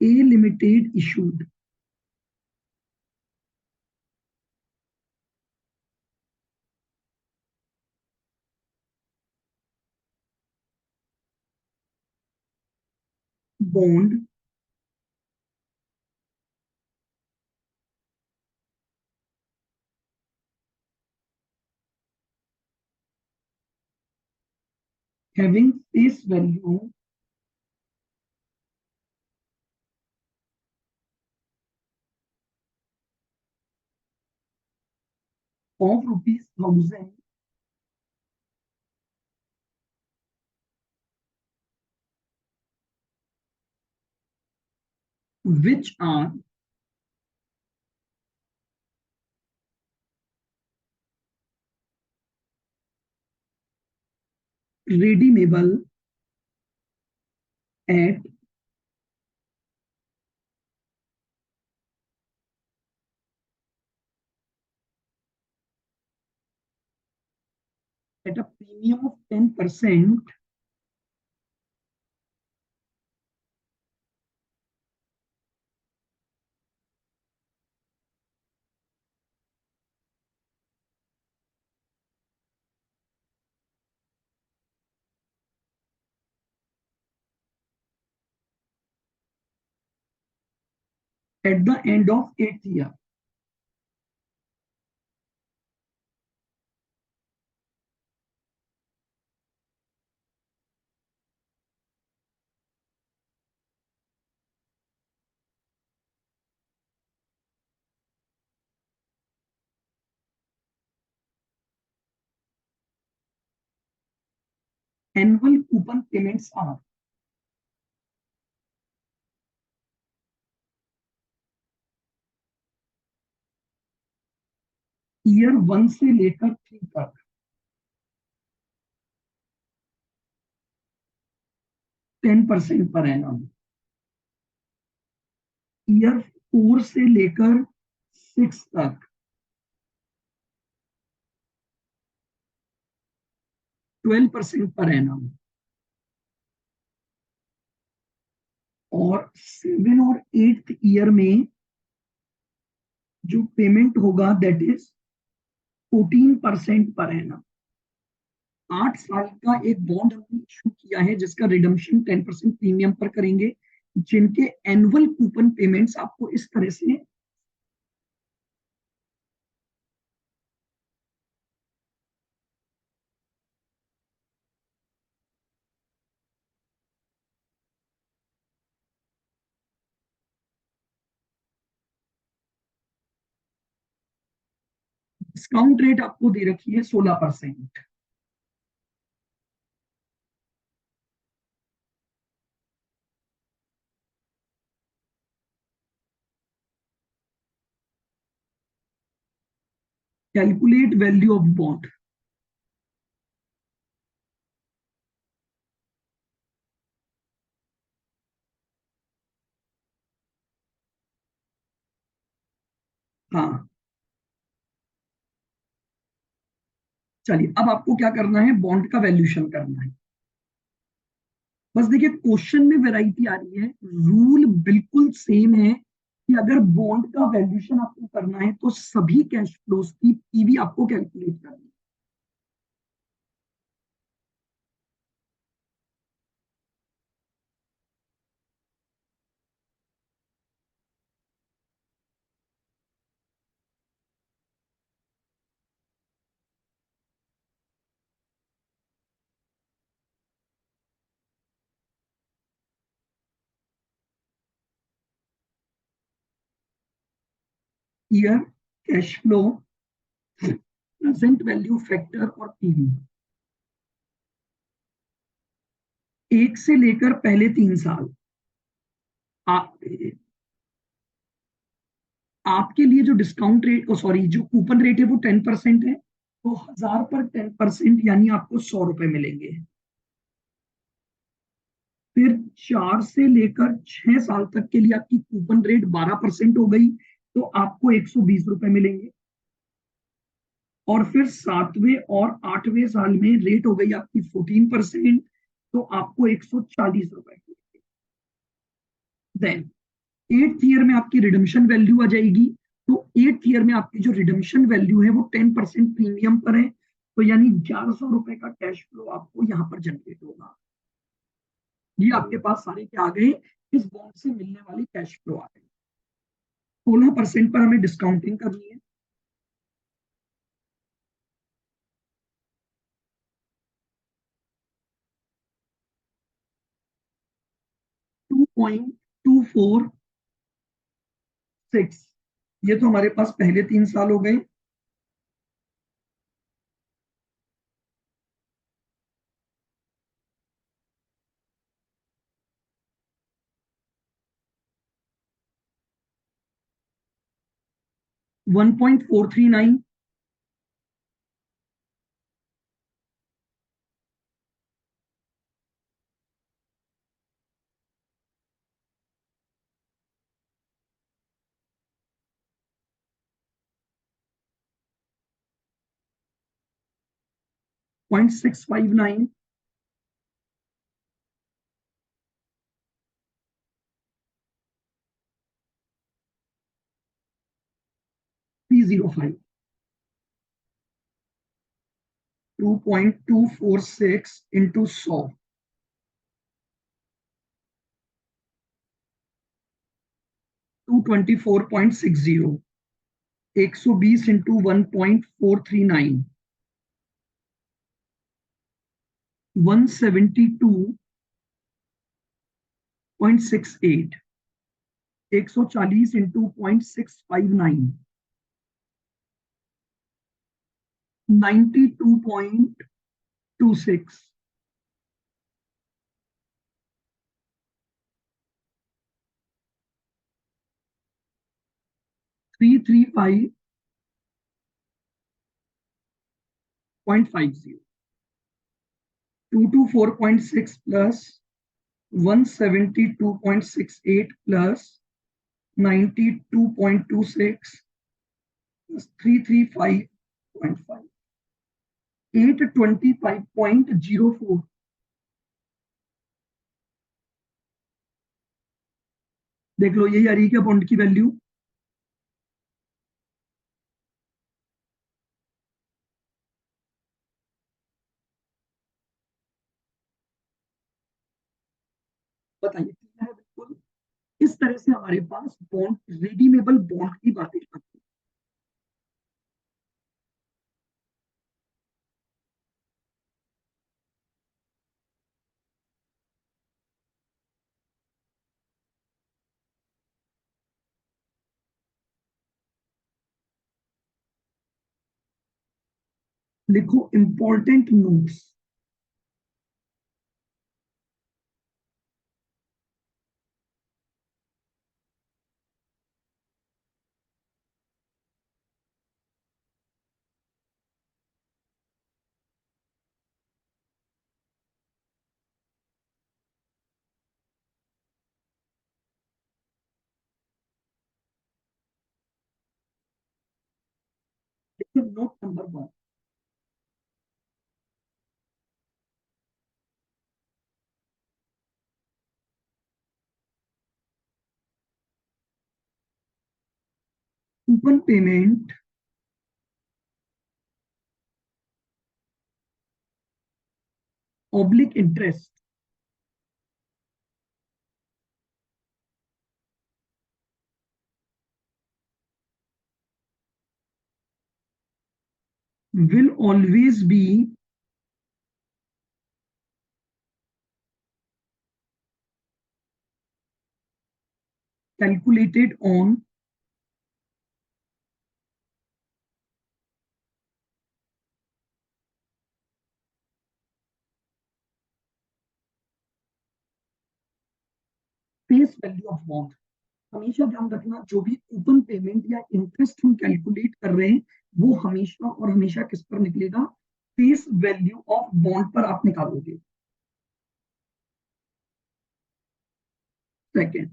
A limited issued bond having face value of rupees 1000, which are redeemable at a premium of 10% at the end of 8th year। Annual coupon payments are year 1 से लेकर 3 तक 10% पर एनम, ईयर 4 से लेकर 6 तक 12% पर एनम, और 7 और 8th ईयर में जो पेमेंट होगा दैट इज 14% पर एनम। 8 साल का एक बॉन्ड हमने इशू किया है जिसका रिडम्पशन 10% प्रीमियम पर करेंगे, जिनके एनुअल कूपन पेमेंट्स आपको इस तरह से डिस्काउंट रेट आपको दे रखी है 16%। Calculate value of bond. हाँ, चलिए अब आपको क्या करना है, बॉन्ड का वैल्यूएशन करना है। बस देखिए क्वेश्चन में वैरायटी आ रही है, रूल बिल्कुल सेम है कि अगर बॉन्ड का वैल्यूएशन आपको करना है तो सभी कैश फ्लोज की पीवी आपको कैलकुलेट करनी है। Year, cash flow, present value factor और पीवी। 1 से लेकर पहले 3 साल आप, आपके लिए जो डिस्काउंट रेट, सॉरी जो कूपन रेट है वो 10% है, तो 1000 पर 10% यानी आपको 100 रुपए मिलेंगे। फिर 4 से लेकर 6 साल तक के लिए आपकी कूपन रेट 12% हो गई, तो आपको 120 रुपए मिलेंगे। और फिर 7वें और 8वें साल में रेट हो गई आपकी 14%, तो आपको 140 रुपए मिलेंगे। देन 8th ईयर में आपकी रिडम्पशन वैल्यू आ जाएगी, तो 8th ईयर में आपकी जो रिडम्पशन वैल्यू है वो 10% प्रीमियम पर है, तो यानी 1100 रुपए का कैश फ्लो आपको यहाँ पर जनरेट होगा। ये आपके पास सारे क्या आ गए, इस बॉन्ड से मिलने वाली कैश फ्लो आ गई। 16% पर हमें डिस्काउंटिंग करनी है। 2.246, ये तो हमारे पास पहले 3 साल हो गए। 1.439, 0.659, 305, 2.246 into 100, 224.60, 120 into 1.439, 172.68, 140 into 0.659, 92.26, 335.50, 224.6 plus 172.68 plus 92.26 plus 335.5, 825.04। देख लो यही आ रही है क्या बॉन्ड की वैल्यू? बताइए, क्लियर है बिल्कुल? इस तरह से हमारे पास बॉन्ड, रिडीमेबल बॉन्ड की बातें आती हैं। लिखो इंपॉर्टेंट नोट्स। देखिए note number 1, coupon payment oblique interest will always be calculated on face value of bond. हमेशा ध्यान रखना, जो भी कूपन पेमेंट या इंटरेस्ट हम कैलकुलेट कर रहे हैं वो हमेशा और हमेशा किस पर निकलेगा? फेस वैल्यू ऑफ बॉन्ड पर आप निकालोगे। Second,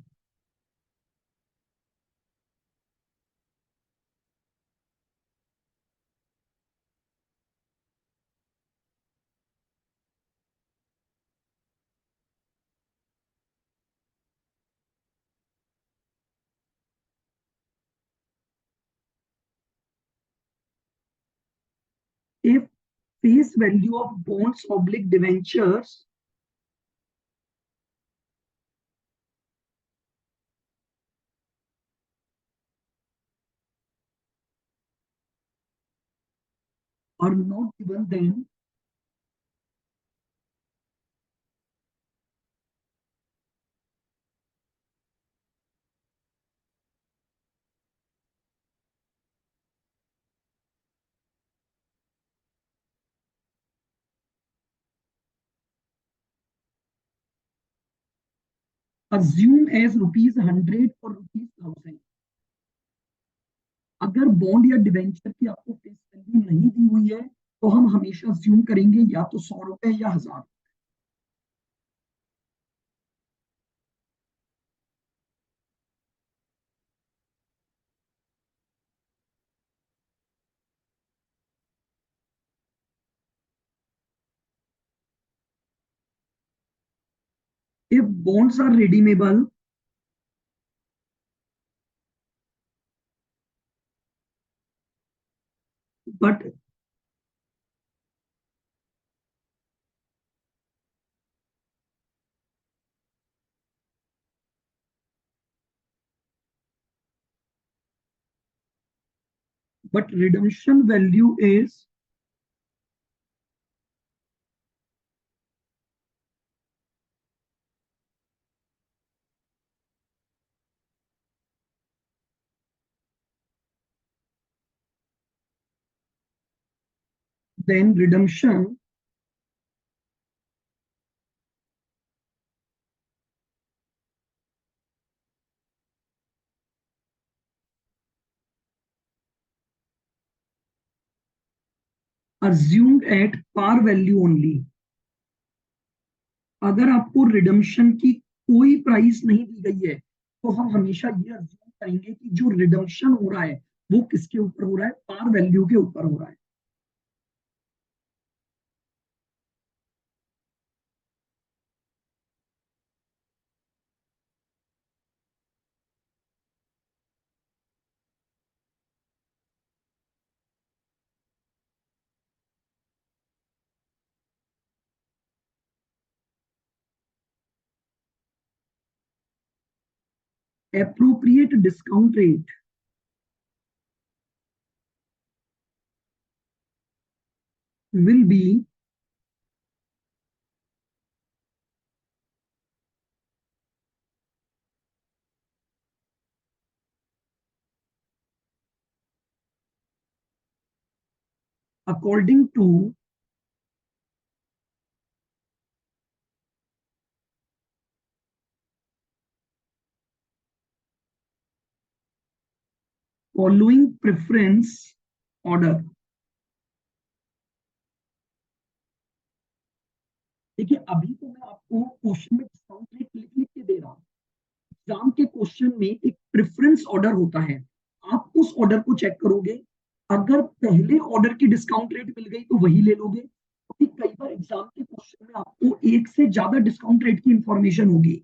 if face value of bonds oblique debentures are not given, assume as ₹100 और ₹1000। अगर बॉन्ड या डिवेंचर की आपको फेस वैल्यू नहीं दी हुई है तो हम हमेशा अज्यूम करेंगे या तो ₹100 या 1000। if bonds are redeemable but redemption value is then redemption assumed at par value only। अगर आपको रिडम्पशन की कोई प्राइस नहीं दी गई है तो हम हमेशा ये अज्यूम करेंगे कि जो रिडम्पशन हो रहा है वो किसके ऊपर हो रहा है, पार वैल्यू के ऊपर हो रहा है। Appropriate discount rate will be according to following preference order। देखिए अभी तो मैं आपको क्वेश्चन में डिस्काउंट रेट लिख लिख के दे रहा हूँ। एग्जाम के क्वेश्चन में एक प्रेफरेंस ऑर्डर होता है, आप उस ऑर्डर को चेक करोगे, अगर पहले ऑर्डर की डिस्काउंट रेट मिल गई तो वही ले लोगे, क्योंकि कई बार एग्जाम के क्वेश्चन में आपको एक से ज्यादा डिस्काउंट रेट की इंफॉर्मेशन होगी।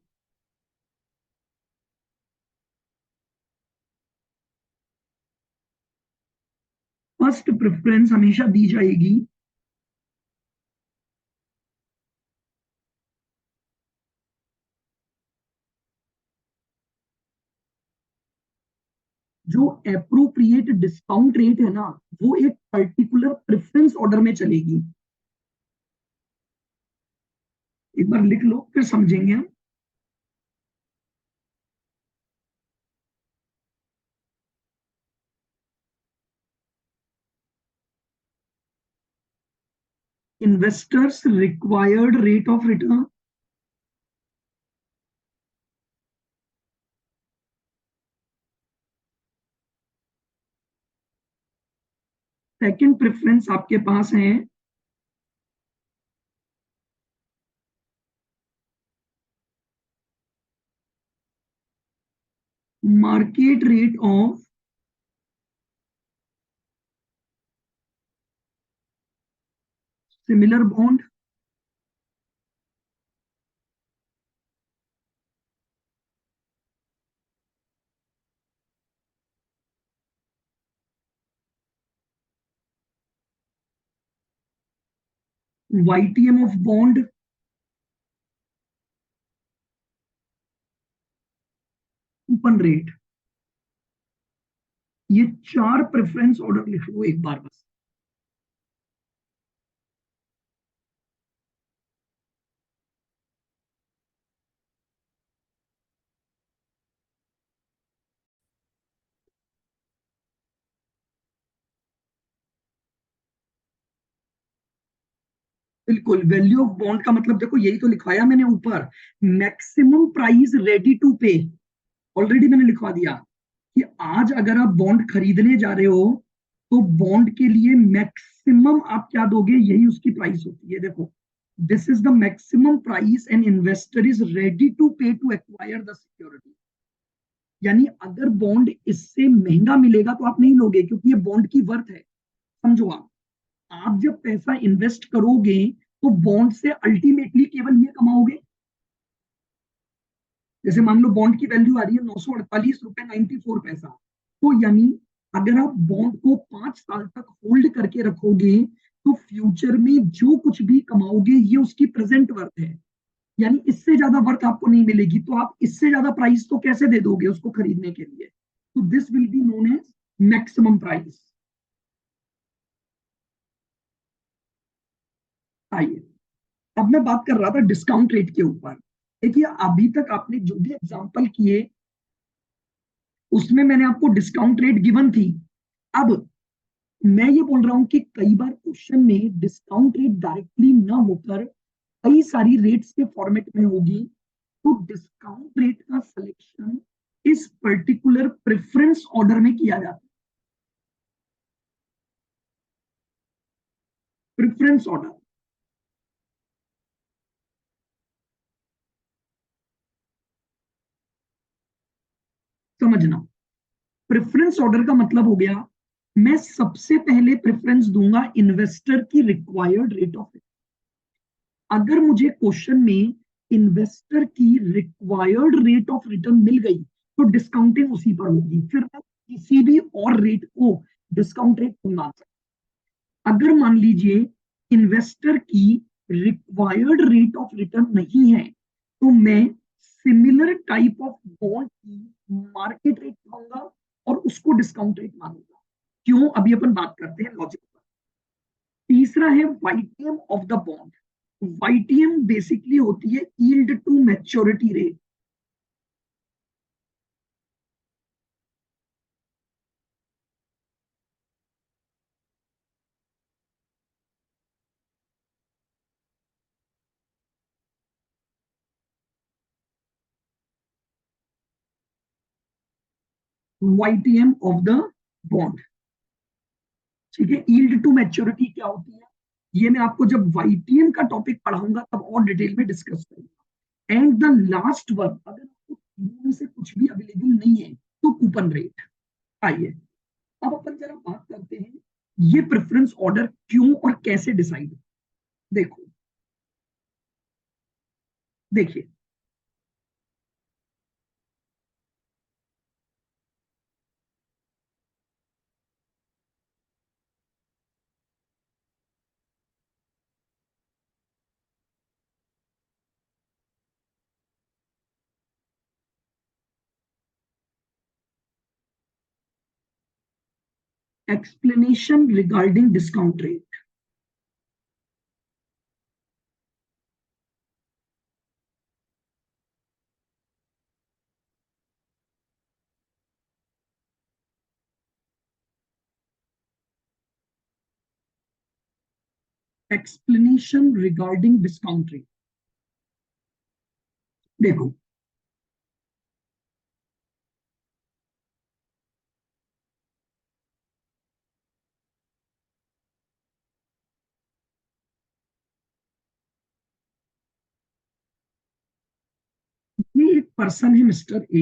फर्स्ट प्रेफरेंस हमेशा दी जाएगी जो एप्रोप्रिएट डिस्काउंट रेट है ना, वो एक पर्टिकुलर प्रेफरेंस ऑर्डर में चलेगी। एक बार लिख लो फिर समझेंगे हम। Investors required rate of return, second preference आपके पास है market rate of similar bond. YTM of bond, coupon rate. ये चार प्रेफरेंस ऑर्डर लिख लो एक बार बस। बिल्कुल, वैल्यू ऑफ बॉन्ड का मतलब देखो यही तो लिखवाया मैंने ऊपर, मैक्सिमम प्राइस रेडी टू पे। ऑलरेडी मैंने लिखवा दिया कि आज अगर आप बॉन्ड खरीदने जा रहे हो तो बॉन्ड के लिए मैक्सिमम आप क्या दोगे, यही उसकी प्राइस होती है। देखो, this is the maximum price an investor is ready to pay to acquire the security. यानी अगर बॉन्ड इससे महंगा मिलेगा तो आप नहीं लोगे, क्योंकि ये बॉन्ड की वर्थ है। समझो आप जब पैसा इन्वेस्ट करोगे तो बॉन्ड से अल्टीमेटली केवल ये कमाओगे। जैसे मान लो बॉन्ड की वैल्यू आ रही है 948 रुपए 94 पैसा, तो यानी अगर आप बॉन्ड को 5 साल तक होल्ड करके रखोगे तो फ्यूचर में जो कुछ भी कमाओगे ये उसकी प्रेजेंट वर्थ है। यानी इससे ज्यादा वर्थ आपको नहीं मिलेगी, तो आप इससे ज्यादा प्राइस तो कैसे दे दोगे उसको खरीदने के लिए। तो this will be known as maximum price. आइए, अब मैं बात कर रहा था डिस्काउंट रेट के ऊपर। देखिए अभी तक आपने जो भी एग्जांपल किए उसमें मैंने आपको डिस्काउंट रेट गिवन थी। अब मैं ये बोल रहा हूं कि कई बार क्वेश्चन में डिस्काउंट रेट डायरेक्टली ना होकर कई सारी रेट्स के फॉर्मेट में होगी, तो डिस्काउंट रेट का सिलेक्शन इस पर्टिकुलर प्रेफरेंस ऑर्डर में किया जाता है। प्रेफरेंस ऑर्डर, समझना, प्रेफरेंस ऑर्डर का मतलब हो गया मैं सबसे पहले प्रेफरेंस दूंगा इन्वेस्टर की रिक्वायर्ड रेट ऑफ रिटर्न। अगर मुझे क्वेश्चन में इन्वेस्टर की रिक्वायर्ड रेट ऑफ रिटर्न मिल गई तो डिस्काउंटिंग उसी पर होगी, फिर मैं किसी भी और रेट को डिस्काउंट रेट नहीं मान सकता। अगर मान लीजिए इन्वेस्टर की रिक्वायर्ड रेट ऑफ रिटर्न नहीं है तो मैं सिमिलर टाइप ऑफ बॉन्ड की मार्केट रेट मानूंगा और उसको डिस्काउंट रेट मानूंगा। क्यों, अभी अपन बात करते हैं लॉजिक पर। तीसरा है YTM of the bond. YTM basically होती है yield to maturity rate. YTM of the bond, ठीक है। यील्ड टू मैच्योरिटी क्या होती है, ये मैं आपको जब वाईटीएम का टॉपिक पढ़ाऊंगा तब और डिटेल में डिस्कस करूंगा। एंड द लास्ट वन, अगर आपको तीनों में से कुछ भी अवेलेबल नहीं है तो कूपन रेट। आइए अब अपन जरा बात करते हैं ये प्रेफरेंस ऑर्डर क्यों और कैसे डिसाइड। देखो, देखिए, explanation regarding discount rate. Explanation regarding discount rate, देखो, ये एक पर्सन है मिस्टर ए,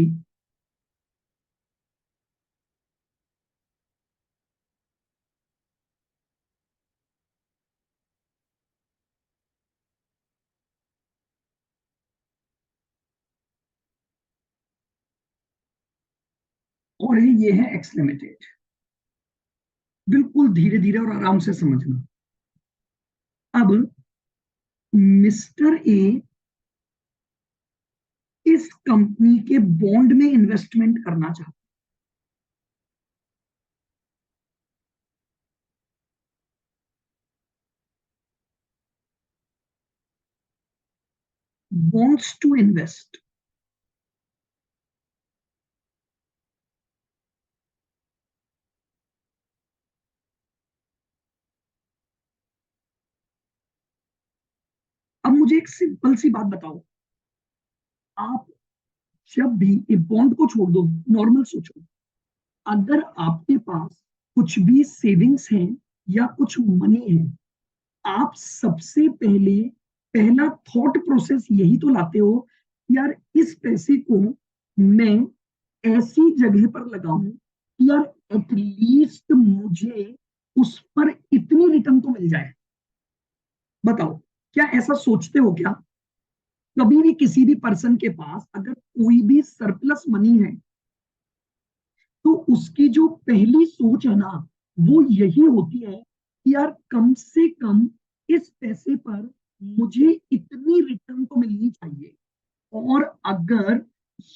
और ये है एक्स लिमिटेड। बिल्कुल धीरे धीरे और आराम से समझना। अब मिस्टर ए इस कंपनी के बॉन्ड में इन्वेस्टमेंट करना चाहता है, वॉन्ट्स टू इन्वेस्ट। अब मुझे एक सिंपल सी बात बताओ, आप जब भी ये बॉन्ड को छोड़ दो, नॉर्मल सोचो, अगर आपके पास कुछ भी सेविंग्स हैं या कुछ मनी है, आप सबसे पहले पहला थॉट प्रोसेस यही तो लाते हो कि यार इस पैसे को मैं ऐसी जगह पर लगाऊं कि यार एटलीस्ट मुझे उस पर इतनी रिटर्न तो मिल जाए। बताओ, क्या ऐसा सोचते हो क्या? कभी भी किसी भी पर्सन के पास अगर कोई भी सरप्लस मनी है तो उसकी जो पहली सोच है ना, वो यही होती है कि यार कम से कम इस पैसे पर मुझे इतनी रिटर्न तो मिलनी चाहिए, और अगर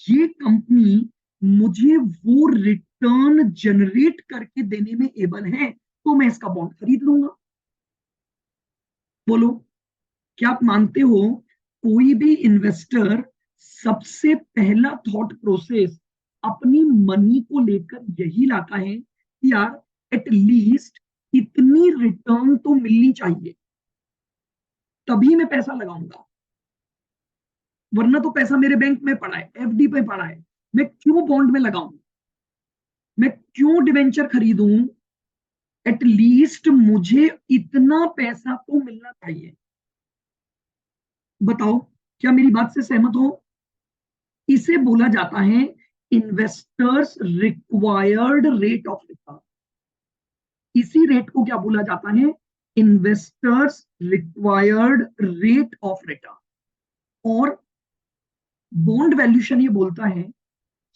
ये कंपनी मुझे वो रिटर्न जनरेट करके देने में एबल है तो मैं इसका बॉन्ड खरीद लूंगा। बोलो, क्या आप मानते हो कोई भी इन्वेस्टर सबसे पहला थॉट प्रोसेस अपनी मनी को लेकर यही लाता है कि यार एटलीस्ट इतनी रिटर्न तो मिलनी चाहिए तभी मैं पैसा लगाऊंगा, वरना तो पैसा मेरे बैंक में पड़ा है, एफडी पे पड़ा है, मैं क्यों बॉन्ड में लगाऊं, मैं क्यों डिवेंचर खरीदूं एटलीस्ट मुझे इतना पैसा तो मिलना चाहिए। बताओ, क्या मेरी बात से सहमत हो? इसे बोला जाता है investors required rate of return. इसी रेट को क्या बोला जाता है? Investors required rate of return. और बॉन्ड वैल्यूशन ये बोलता है,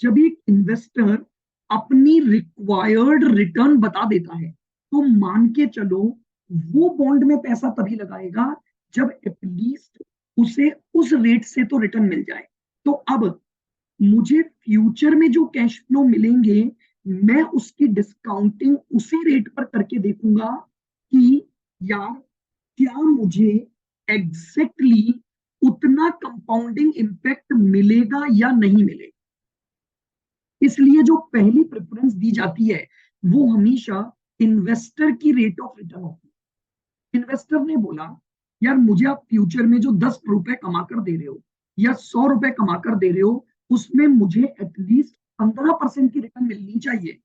जब एक इन्वेस्टर अपनी रिक्वायर्ड रिटर्न बता देता है, तो मान के चलो वो बॉन्ड में पैसा तभी लगाएगा जब एटलीस्ट उसे उस रेट से तो रिटर्न मिल जाए। तो अब मुझे फ्यूचर में जो कैश फ्लो मिलेंगे, मैं उसकी डिस्काउंटिंग उसी रेट पर करके देखूंगा कि यार क्या मुझे एग्जैक्टली उतना कंपाउंडिंग इम्पैक्ट मिलेगा या नहीं मिलेगा। इसलिए जो पहली प्रेफरेंस दी जाती है वो हमेशा इन्वेस्टर की रेट ऑफ रिटर्न होती है। इन्वेस्टर ने बोला, यार मुझे आप फ्यूचर में जो 10 रुपए कमा कर दे रहे हो या 100 रुपए कमा कर दे रहे हो, उसमें मुझे एटलीस्ट 15% की रिटर्न मिलनी चाहिए।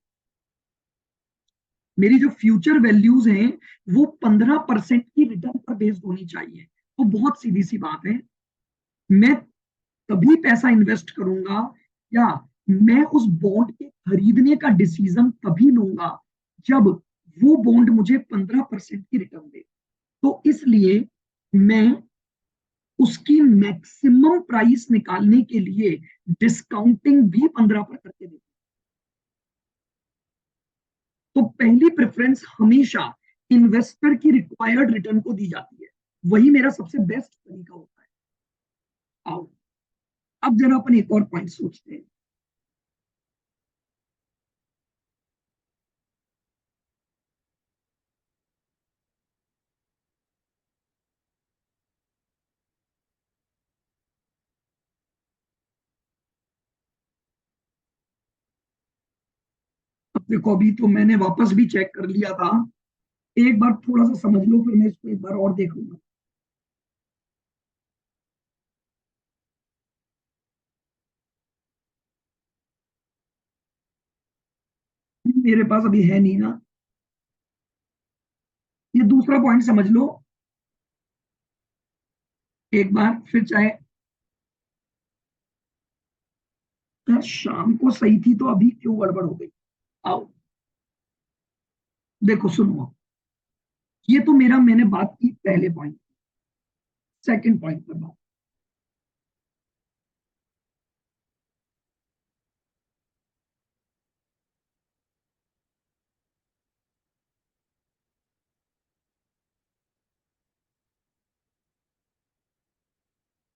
मेरी जो फ्यूचर वैल्यूज हैं वो 15% की रिटर्न पर बेस्ड होनी चाहिए। तो बहुत सीधी सी बात है, मैं तभी पैसा इन्वेस्ट करूंगा या मैं उस बॉन्ड के खरीदने का डिसीजन तभी लूंगा जब वो बॉन्ड मुझे 15% की रिटर्न दे। तो इसलिए मैं उसकी मैक्सिमम प्राइस निकालने के लिए डिस्काउंटिंग भी 15 पर करके देता। तो पहली प्रेफरेंस हमेशा इन्वेस्टर की रिक्वायर्ड रिटर्न को दी जाती है। वही मेरा सबसे बेस्ट तरीका होता है। आओ अब जरा अपन एक और पॉइंट सोचते हैं। अब देखो, अभी तो मैंने वापस भी चेक कर लिया था, एक बार थोड़ा सा समझ लो, फिर मैं इसको एक बार और देख लूंगा। मेरे पास अभी है नहीं ना। ये दूसरा पॉइंट समझ लो एक बार फिर, चाहे यार शाम को सही थी तो अभी क्यों गड़बड़ हो गई। आओ देखो, सुनो, ये तो मेरा मैंने बात की पहले पॉइंट। सेकंड पॉइंट पर बात।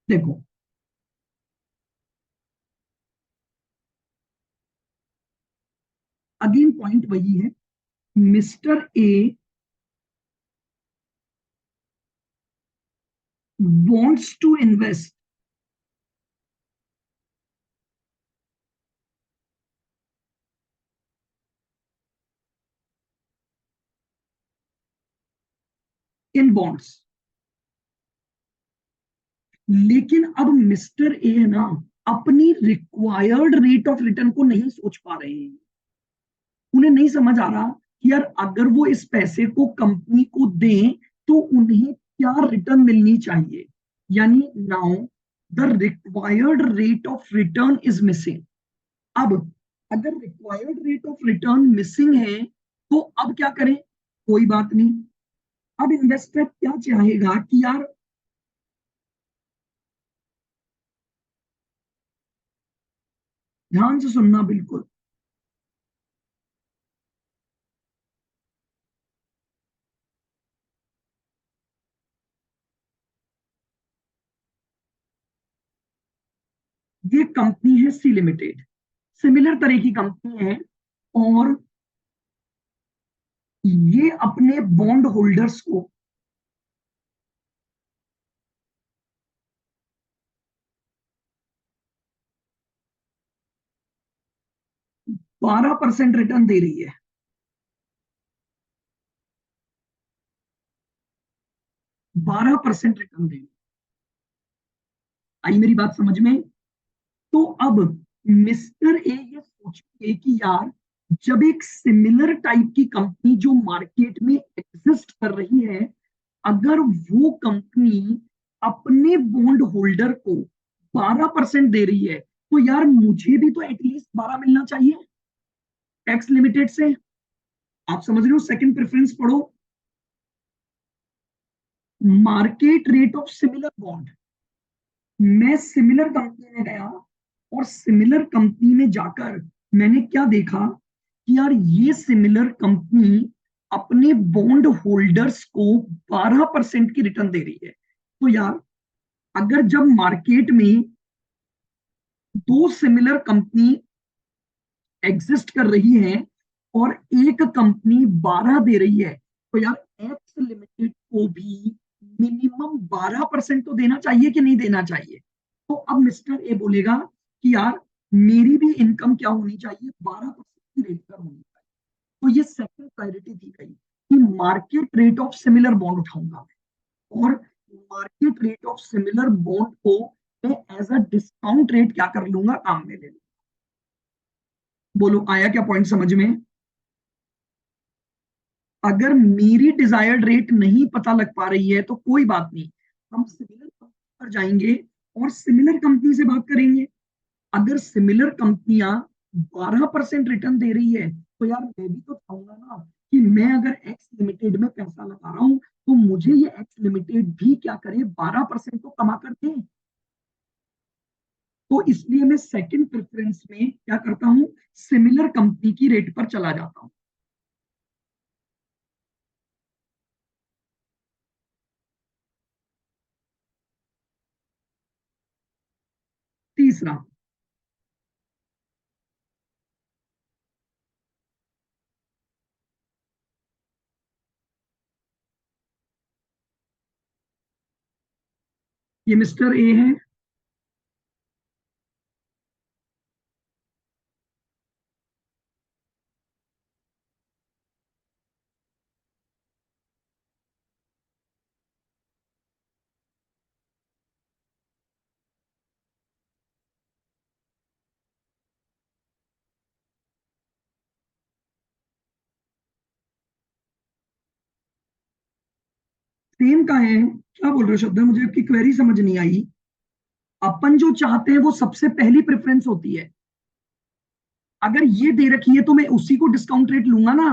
देखो, अगेन पॉइंट वही है, mister A wants to invest 10 bonds, लेकिन अब मिस्टर ए है ना, अपनी रिक्वायर्ड रेट ऑफ रिटर्न को नहीं सोच पा रहे हैं। उन्हें नहीं समझ आ रहा कि यार अगर वो इस पैसे को कंपनी को दें तो उन्हें क्या रिटर्न मिलनी चाहिए। यानी now the required rate of return is missing. अब अगर required rate of return missing है तो अब क्या करें? कोई बात नहीं। अब इन्वेस्टर क्या चाहेगा कि यार, ध्यान से सुनना बिल्कुल, ये कंपनी है सी लिमिटेड, सिमिलर तरह की कंपनी है, और ये अपने बॉन्ड होल्डर्स को 12% रिटर्न दे रही है। 12% रिटर्न दे रही है। आई मेरी बात समझ में? तो अब मिस्टर ए ये सोचिए कि यार जब एक सिमिलर टाइप की कंपनी जो मार्केट में एग्जिस्ट कर रही है, अगर वो कंपनी अपने बॉन्ड होल्डर को 12% दे रही है, तो यार मुझे भी तो एटलीस्ट 12 मिलना चाहिए टैक्स लिमिटेड से। आप समझ रहे हो? सेकंड प्रेफरेंस पढ़ो, market rate of similar bond. मैं सिमिलर कंपनी में गया और सिमिलर कंपनी में जाकर मैंने क्या देखा कि यार ये सिमिलर कंपनी अपने बॉन्ड होल्डर्स को 12% की रिटर्न दे रही है। तो यार अगर जब मार्केट में दो सिमिलर कंपनी एग्जिस्ट कर रही है और एक कंपनी 12 दे रही है, तो यार एक्स लिमिटेड को भी मिनिमम 12% तो देना चाहिए कि नहीं देना चाहिए? तो अब मिस्टर ए बोलेगा कि यार मेरी भी इनकम क्या होनी चाहिए, 12% की रेट पर होनी चाहिए। तो ये सेकंड प्रायोरिटी दी गई कि market rate of similar bond उठाऊंगा मैं, और market rate of similar bond को मैं एज अ डिस्काउंट रेट क्या कर लूंगा, काम में ले लूंगा। बोलो आया क्या पॉइंट समझ में? अगर मेरी डिजायर्ड रेट नहीं पता लग पा रही है तो कोई बात नहीं, हम सिमिलर कंपनी पर जाएंगे और सिमिलर कंपनी से बात करेंगे। अगर सिमिलर कंपनियां 12% रिटर्न दे रही है, तो यार मैं भी तो चाहूंगा ना कि मैं अगर एक्स लिमिटेड में पैसा लगा रहा हूं तो मुझे ये एक्स लिमिटेड भी क्या करे, 12% तो कमा कर दे। तो इसलिए मैं सेकंड प्रेफरेंस में क्या करता हूं, सिमिलर कंपनी की रेट पर चला जाता हूं। तीसरा, ये मिस्टर ए है। सेम का है? क्या बोल रहे हो श्रद्धा, मुझे आपकी क्वेरी समझ नहीं आई। अपन जो चाहते हैं वो सबसे पहली प्रेफरेंस होती है। अगर ये दे रखी है तो मैं उसी को डिस्काउंट रेट लूंगा ना।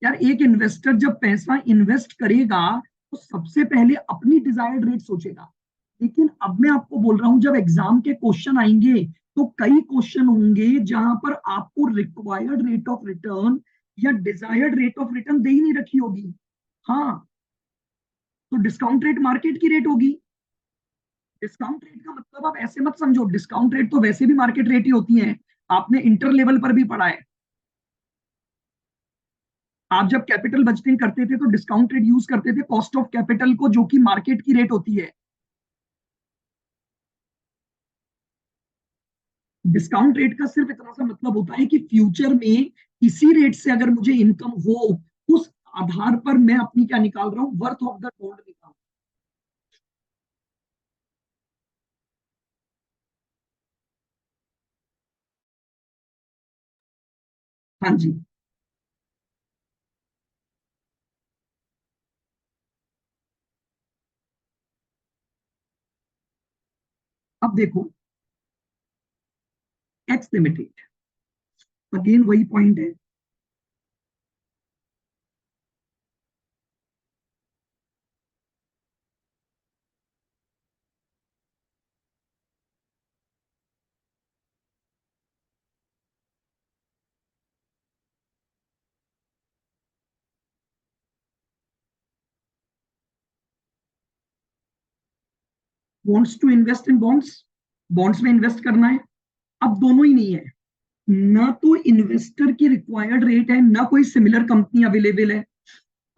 यार एक इन्वेस्टर जब पैसा इन्वेस्ट करेगा तो सबसे पहले अपनी डिजायर्ड रेट सोचेगा। लेकिन अब मैं आपको बोल रहा हूं, जब एग्जाम के क्वेश्चन आएंगे तो कई क्वेश्चन होंगे जहां पर आपको रिक्वायर्ड रेट ऑफ रिटर्न या डिजायर्ड रेट ऑफ रिटर्न दे ही नहीं रखी होगी। हाँ, तो डिस्काउंट रेट मार्केट की रेट होगी। डिस्काउंट रेट का मतलब आप ऐसे मत समझो, डिस्काउंट रेट तो वैसे भी मार्केट रेट ही होती है। आपने इंटर लेवल पर भी पढ़ा है। आप जब कैपिटल बजटिंग करते थे तो डिस्काउंट रेट यूज करते थे कॉस्ट ऑफ कैपिटल को, जो कि मार्केट की रेट होती है। डिस्काउंट रेट का सिर्फ इतना सा मतलब होता है कि फ्यूचर में इसी रेट से अगर मुझे इनकम हो, उस आधार पर मैं अपनी क्या निकाल रहा हूं, वर्थ ऑफ द बॉन्ड निकाल। हाँ जी। अब देखो, एक्स लिमिटेड, अगेन वही पॉइंट है। Wants to invest in bonds, bonds में इन्वेस्ट करना है। अब दोनों ही नहीं है, ना तो इन्वेस्टर की रिक्वायर्ड रेट है, ना कोई सिमिलर कंपनी अवेलेबल है।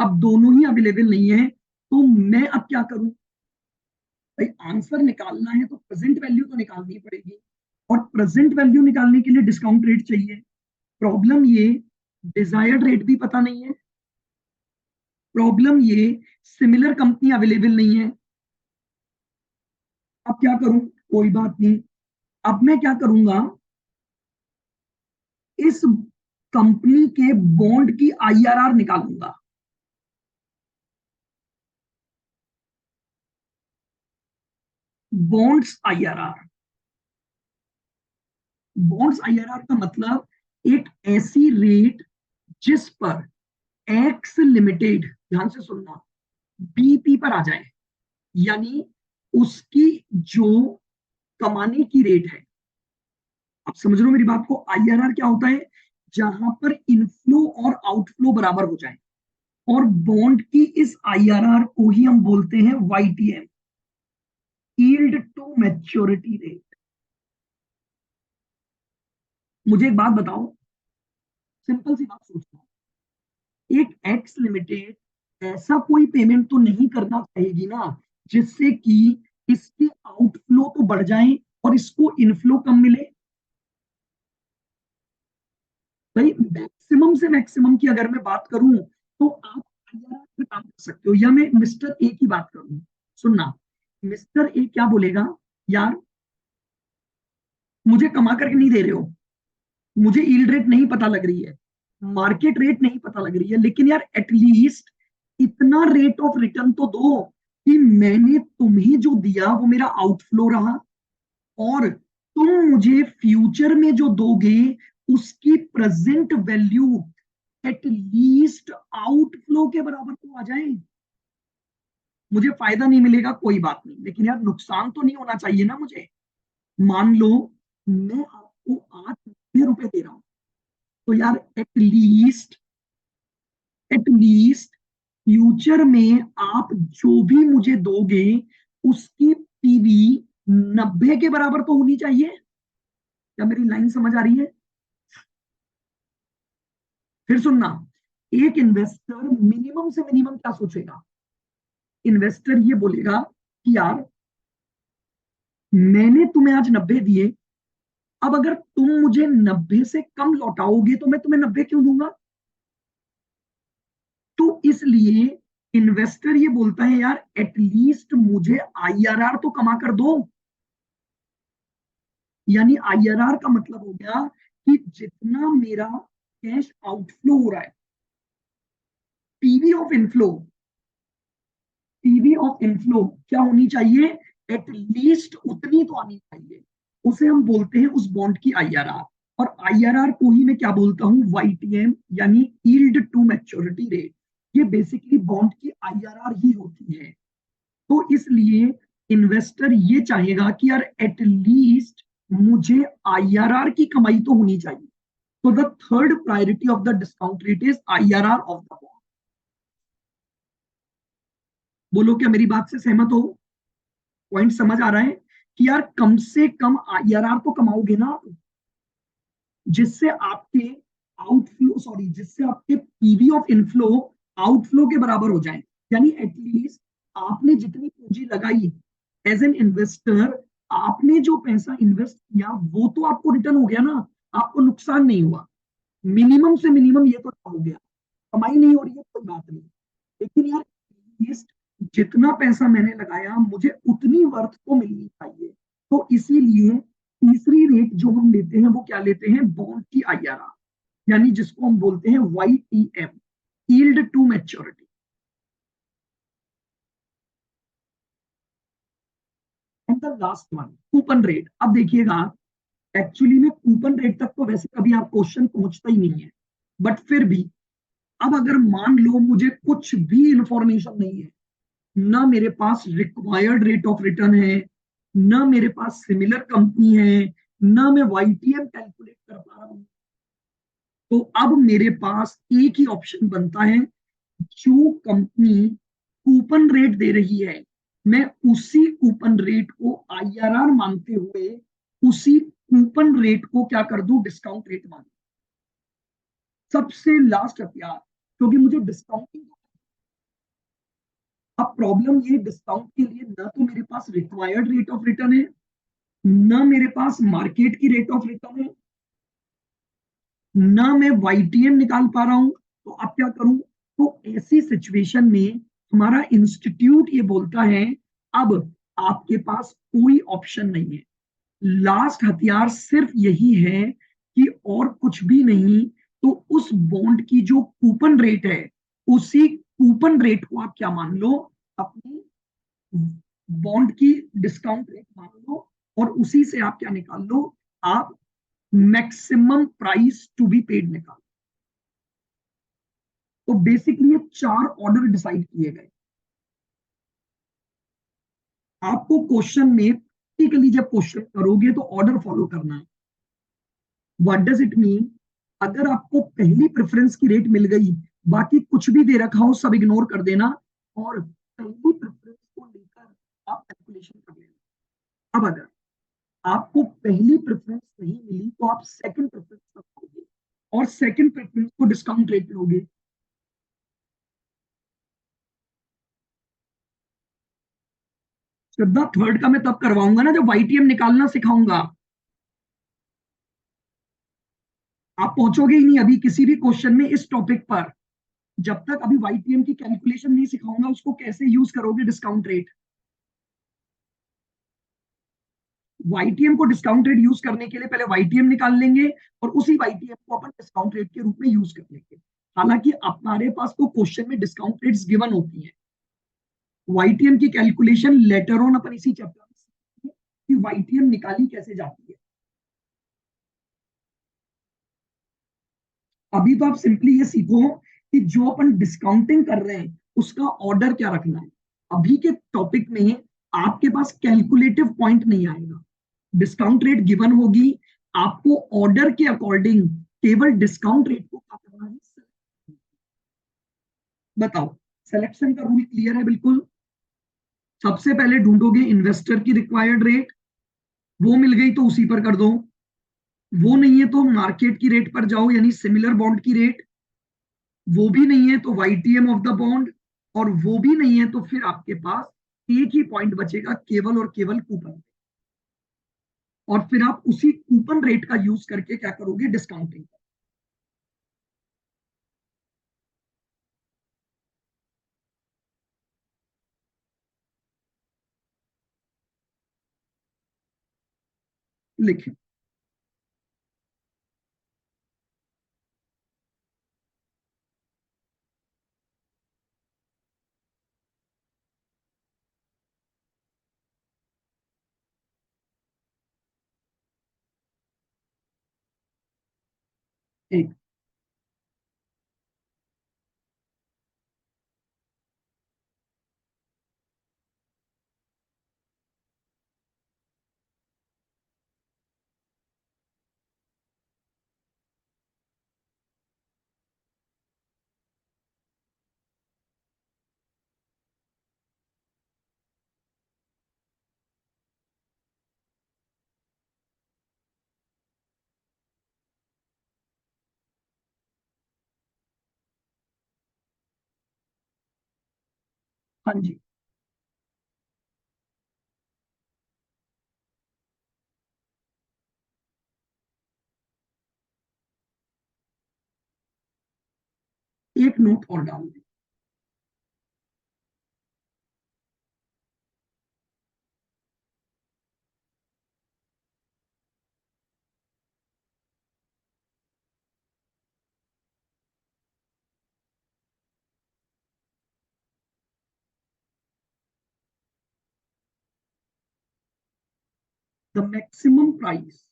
अब दोनों ही अवेलेबल नहीं है, तो मैं अब क्या करूं? भाई आंसर निकालना है तो प्रेजेंट वैल्यू तो निकालनी पड़ेगी, और प्रेजेंट वैल्यू निकालने के लिए डिस्काउंट रेट चाहिए। प्रॉब्लम ये, डिजायर्ड रेट भी पता नहीं है। प्रॉब्लम ये, सिमिलर कंपनी अवेलेबल नहीं है। अब क्या करूं? कोई बात नहीं, अब मैं क्या करूंगा, इस कंपनी के बॉन्ड की आईआरआर निकालूंगा। बॉन्ड्स आईआरआर, बॉन्ड्स आईआरआर का मतलब एक ऐसी रेट जिस पर एक्स लिमिटेड, ध्यान से सुनना, बीपी पर आ जाए, यानी उसकी जो कमाने की रेट है। आप समझ रहे हो मेरी बात को? आईआरआर क्या होता है? जहां पर इनफ्लो और आउटफ्लो बराबर हो जाए, और बॉन्ड की इस आईआरआर को ही हम बोलते हैं YTM, yield to maturity rate. मुझे एक बात बताओ, सिंपल सी बात सोचना, एक एक्स लिमिटेड ऐसा कोई पेमेंट तो नहीं करना चाहेगी ना जिससे कि इसके आउटफ्लो तो बढ़ जाए और इसको इनफ्लो कम मिले। भाई मैक्सिमम से मैक्सिमम की अगर मैं बात करूं तो आप आईआरआर पे काम कर सकते हो। या मैं मिस्टर ए की बात करूं, सुनना, मिस्टर ए क्या बोलेगा, यार मुझे कमा करके नहीं दे रहे हो, मुझे यील्ड रेट नहीं पता लग रही है, मार्केट रेट नहीं पता लग रही है, लेकिन यार एटलीस्ट इतना रेट ऑफ रिटर्न तो दो कि मैंने तुम्हें जो दिया वो मेरा आउटफ्लो रहा, और तुम मुझे फ्यूचर में जो दोगे उसकी प्रेजेंट वैल्यू एटलीस्ट आउटफ्लो के बराबर तो आ जाए। मुझे फायदा नहीं मिलेगा कोई बात नहीं, लेकिन यार नुकसान तो नहीं होना चाहिए ना मुझे। मान लो मैं आपको आज 90 रुपए दे रहा हूं, तो यार एटलीस्ट फ्यूचर में आप जो भी मुझे दोगे उसकी पीवी 90 के बराबर तो होनी चाहिए। क्या मेरी लाइन समझ आ रही है? फिर सुनना, एक इन्वेस्टर मिनिमम से मिनिमम क्या सोचेगा? इन्वेस्टर ये बोलेगा कि यार मैंने तुम्हें आज 90 दिए, अब अगर तुम मुझे 90 से कम लौटाओगे तो मैं तुम्हें 90 क्यों दूंगा? तो इसलिए इन्वेस्टर ये बोलता है यार एटलीस्ट मुझे आईआरआर तो कमा कर दो। यानी आईआरआर का मतलब हो गया कि जितना मेरा कैश आउटफ्लो हो रहा है, PV of inflow, PV of inflow क्या होनी चाहिए? एटलीस्ट उतनी तो आनी चाहिए। उसे हम बोलते हैं उस बॉन्ड की आईआरआर। और आईआरआर को ही मैं क्या बोलता हूं? वाईटीएम, यानी यील्ड टू मैच्योरिटी रेट। ये बेसिकली बॉन्ड की आईआरआर ही होती है। तो इसलिए इन्वेस्टर ये चाहेगा कि यार एटलीस्ट मुझे आईआरआर की कमाई तो होनी चाहिए। तो the third priority of the discount rate is IRR of the bond. बोलो क्या मेरी बात से सहमत हो? पॉइंट समझ आ रहा है कि यार कम से कम आईआरआर तो कमाओगे ना आप, जिससे आपके आउटफ्लो, सॉरी, जिससे आपके पीवी ऑफ इनफ्लो आउटफ्लो के बराबर हो जाए। यानी एटलीस्ट आपने जितनी पूंजी लगाई एज एन इन्वेस्टर, आपने जो पैसा इन्वेस्ट किया वो तो आपको रिटर्न हो गया ना, आपको नुकसान नहीं हुआ। मिनिमम से मिनिमम ये तो हो गया। कमाई नहीं हो रही है कोई बात नहीं, लेकिन यार एटलीस्ट जितना पैसा मैंने लगाया मुझे उतनी वर्थ तो मिलनी चाहिए। तो इसीलिए तीसरी रेट जो हम लेते हैं वो क्या लेते हैं? बॉन्ड की आईआरआर, यानी जिसको हम बोलते हैं YTM, yield to maturity. And the last one, coupon rate. अब देखिएगा, एक्चुअली में कूपन रेट तक तो वैसे कभी आप क्वेश्चन पहुंचता ही नहीं है, बट फिर भी अब अगर मान लो मुझे कुछ भी इंफॉर्मेशन नहीं है, ना मेरे पास रिक्वायर्ड रेट ऑफ रिटर्न है, ना मेरे पास सिमिलर कंपनी है, ना मैं वाईटीएम कैलकुलेट कर पा रहा हूं, तो अब मेरे पास एक ही ऑप्शन बनता है, जो कंपनी कूपन रेट दे रही है मैं उसी कूपन रेट को आईआरआर मानते हुए उसी कूपन रेट को क्या कर दूं? डिस्काउंट रेट मान। सबसे लास्ट हथियार, क्योंकि मुझे डिस्काउंटिंग, अब प्रॉब्लम ये डिस्काउंट के लिए ना तो मेरे पास रिक्वायर्ड रेट ऑफ रिटर्न है, ना मेरे पास मार्केट की रेट ऑफ रिटर्न है, ना मैं वाईटीएम निकाल पा रहा हूं, तो अब क्या करूं? तो ऐसी सिचुएशन में हमारा इंस्टीट्यूट ये बोलता है अब आपके पास कोई ऑप्शन नहीं है, लास्ट हथियार सिर्फ यही है कि और कुछ भी नहीं, तो उस बॉन्ड की जो कूपन रेट है, उसी कूपन रेट को आप क्या मान लो, अपनी बॉन्ड की डिस्काउंट रेट मान लो, और उसी से आप क्या निकाल लो, आप maximum price to be paid निकालो। तो बेसिकली ये चार ऑर्डर डिसाइड किए गए। आपको क्वेश्चन में प्रैक्टिकली जब क्वेश्चन करोगे तो ऑर्डर फॉलो करना है। What does it mean? अगर आपको पहली प्रेफरेंस की रेट मिल गई, बाकी कुछ भी दे रखा हो सब इग्नोर कर देना, और पहली प्रेफरेंस को लेकर आप कैलकुलेशन कर लेना। अब अगर आपको पहली प्रेफरेंस नहीं मिली तो आप सेकंड प्रेफरेंस रखोगे, और सेकंड प्रेफरेंस को डिस्काउंट रेट लोगे। श्रद्धा, थर्ड का मैं तब करवाऊंगा ना जब वाईटीएम निकालना सिखाऊंगा। आप पहुंचोगे ही नहीं अभी किसी भी क्वेश्चन में इस टॉपिक पर, जब तक अभी वाईटीएम की कैलकुलेशन नहीं सिखाऊंगा, उसको कैसे यूज करोगे डिस्काउंट रेट। वाईटीएम को डिस्काउंट रेट यूज करने के लिए पहले वाईटीएम निकाल लेंगे, और उसी वाईटीएम को अपन डिस्काउंट रेट के रूप में यूज कर लेंगे। हालांकि हमारे पास तो क्वेश्चन में डिस्काउंट रेट्स गिवन होती है। वाईटीएम की कैलकुलेशन लेटर ऑन अपन इसी चैप्टर में सीखेंगे कि वाईटीएम निकाली कैसे जाती है। अभी तो आप सिंपली ये सीखो कि जो अपन डिस्काउंटिंग कर रहे हैं उसका ऑर्डर क्या रखना है। अभी के टॉपिक में आपके पास कैलकुलेटिव पॉइंट नहीं आएगा। डिस्काउंट रेट गिवन होगी, आपको ऑर्डर के अकॉर्डिंग केवल डिस्काउंट रेट को क्या करना है, बताओ। सिलेक्शन का रूल क्लियर है बिल्कुल। सबसे पहले ढूंढोगे इन्वेस्टर की रिक्वायर्ड रेट, वो मिल गई तो उसी पर कर दो। वो नहीं है तो मार्केट की रेट पर जाओ, यानी सिमिलर बॉन्ड की रेट। वो भी नहीं है तो वाईटीएम ऑफ द बॉन्ड, और वो भी नहीं है तो फिर आपके पास एक ही पॉइंट बचेगा, केवल और केवल कूपन। और फिर आप उसी कूपन रेट का यूज करके क्या करोगे, डिस्काउंटिंग। लिखें। एक, हाँ जी। एक नोट और डाल दें। The maximum price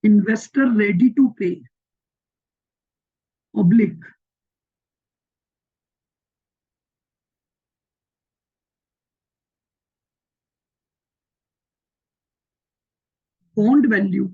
investor ready to pay oblique bond value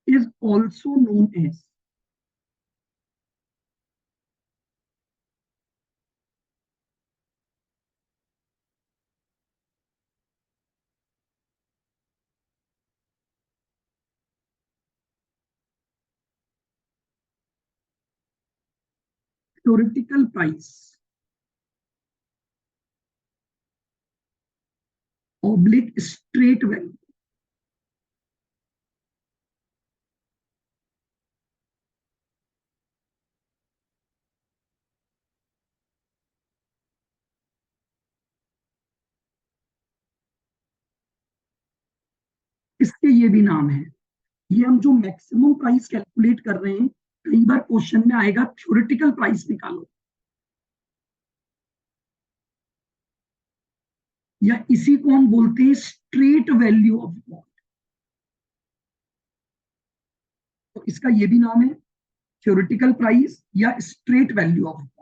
is also known as theoretical price oblique straight value. इसके ये भी नाम है। ये हम जो मैक्सिमम प्राइस कैलकुलेट कर रहे हैं, कई बार क्वेश्चन में आएगा थ्योरेटिकल प्राइस निकालो, या इसी को हम बोलते हैं स्ट्रेट वैल्यू ऑफ बॉन्ड। तो इसका ये भी नाम है थ्योरेटिकल प्राइस या स्ट्रेट वैल्यू ऑफ बॉन्ड।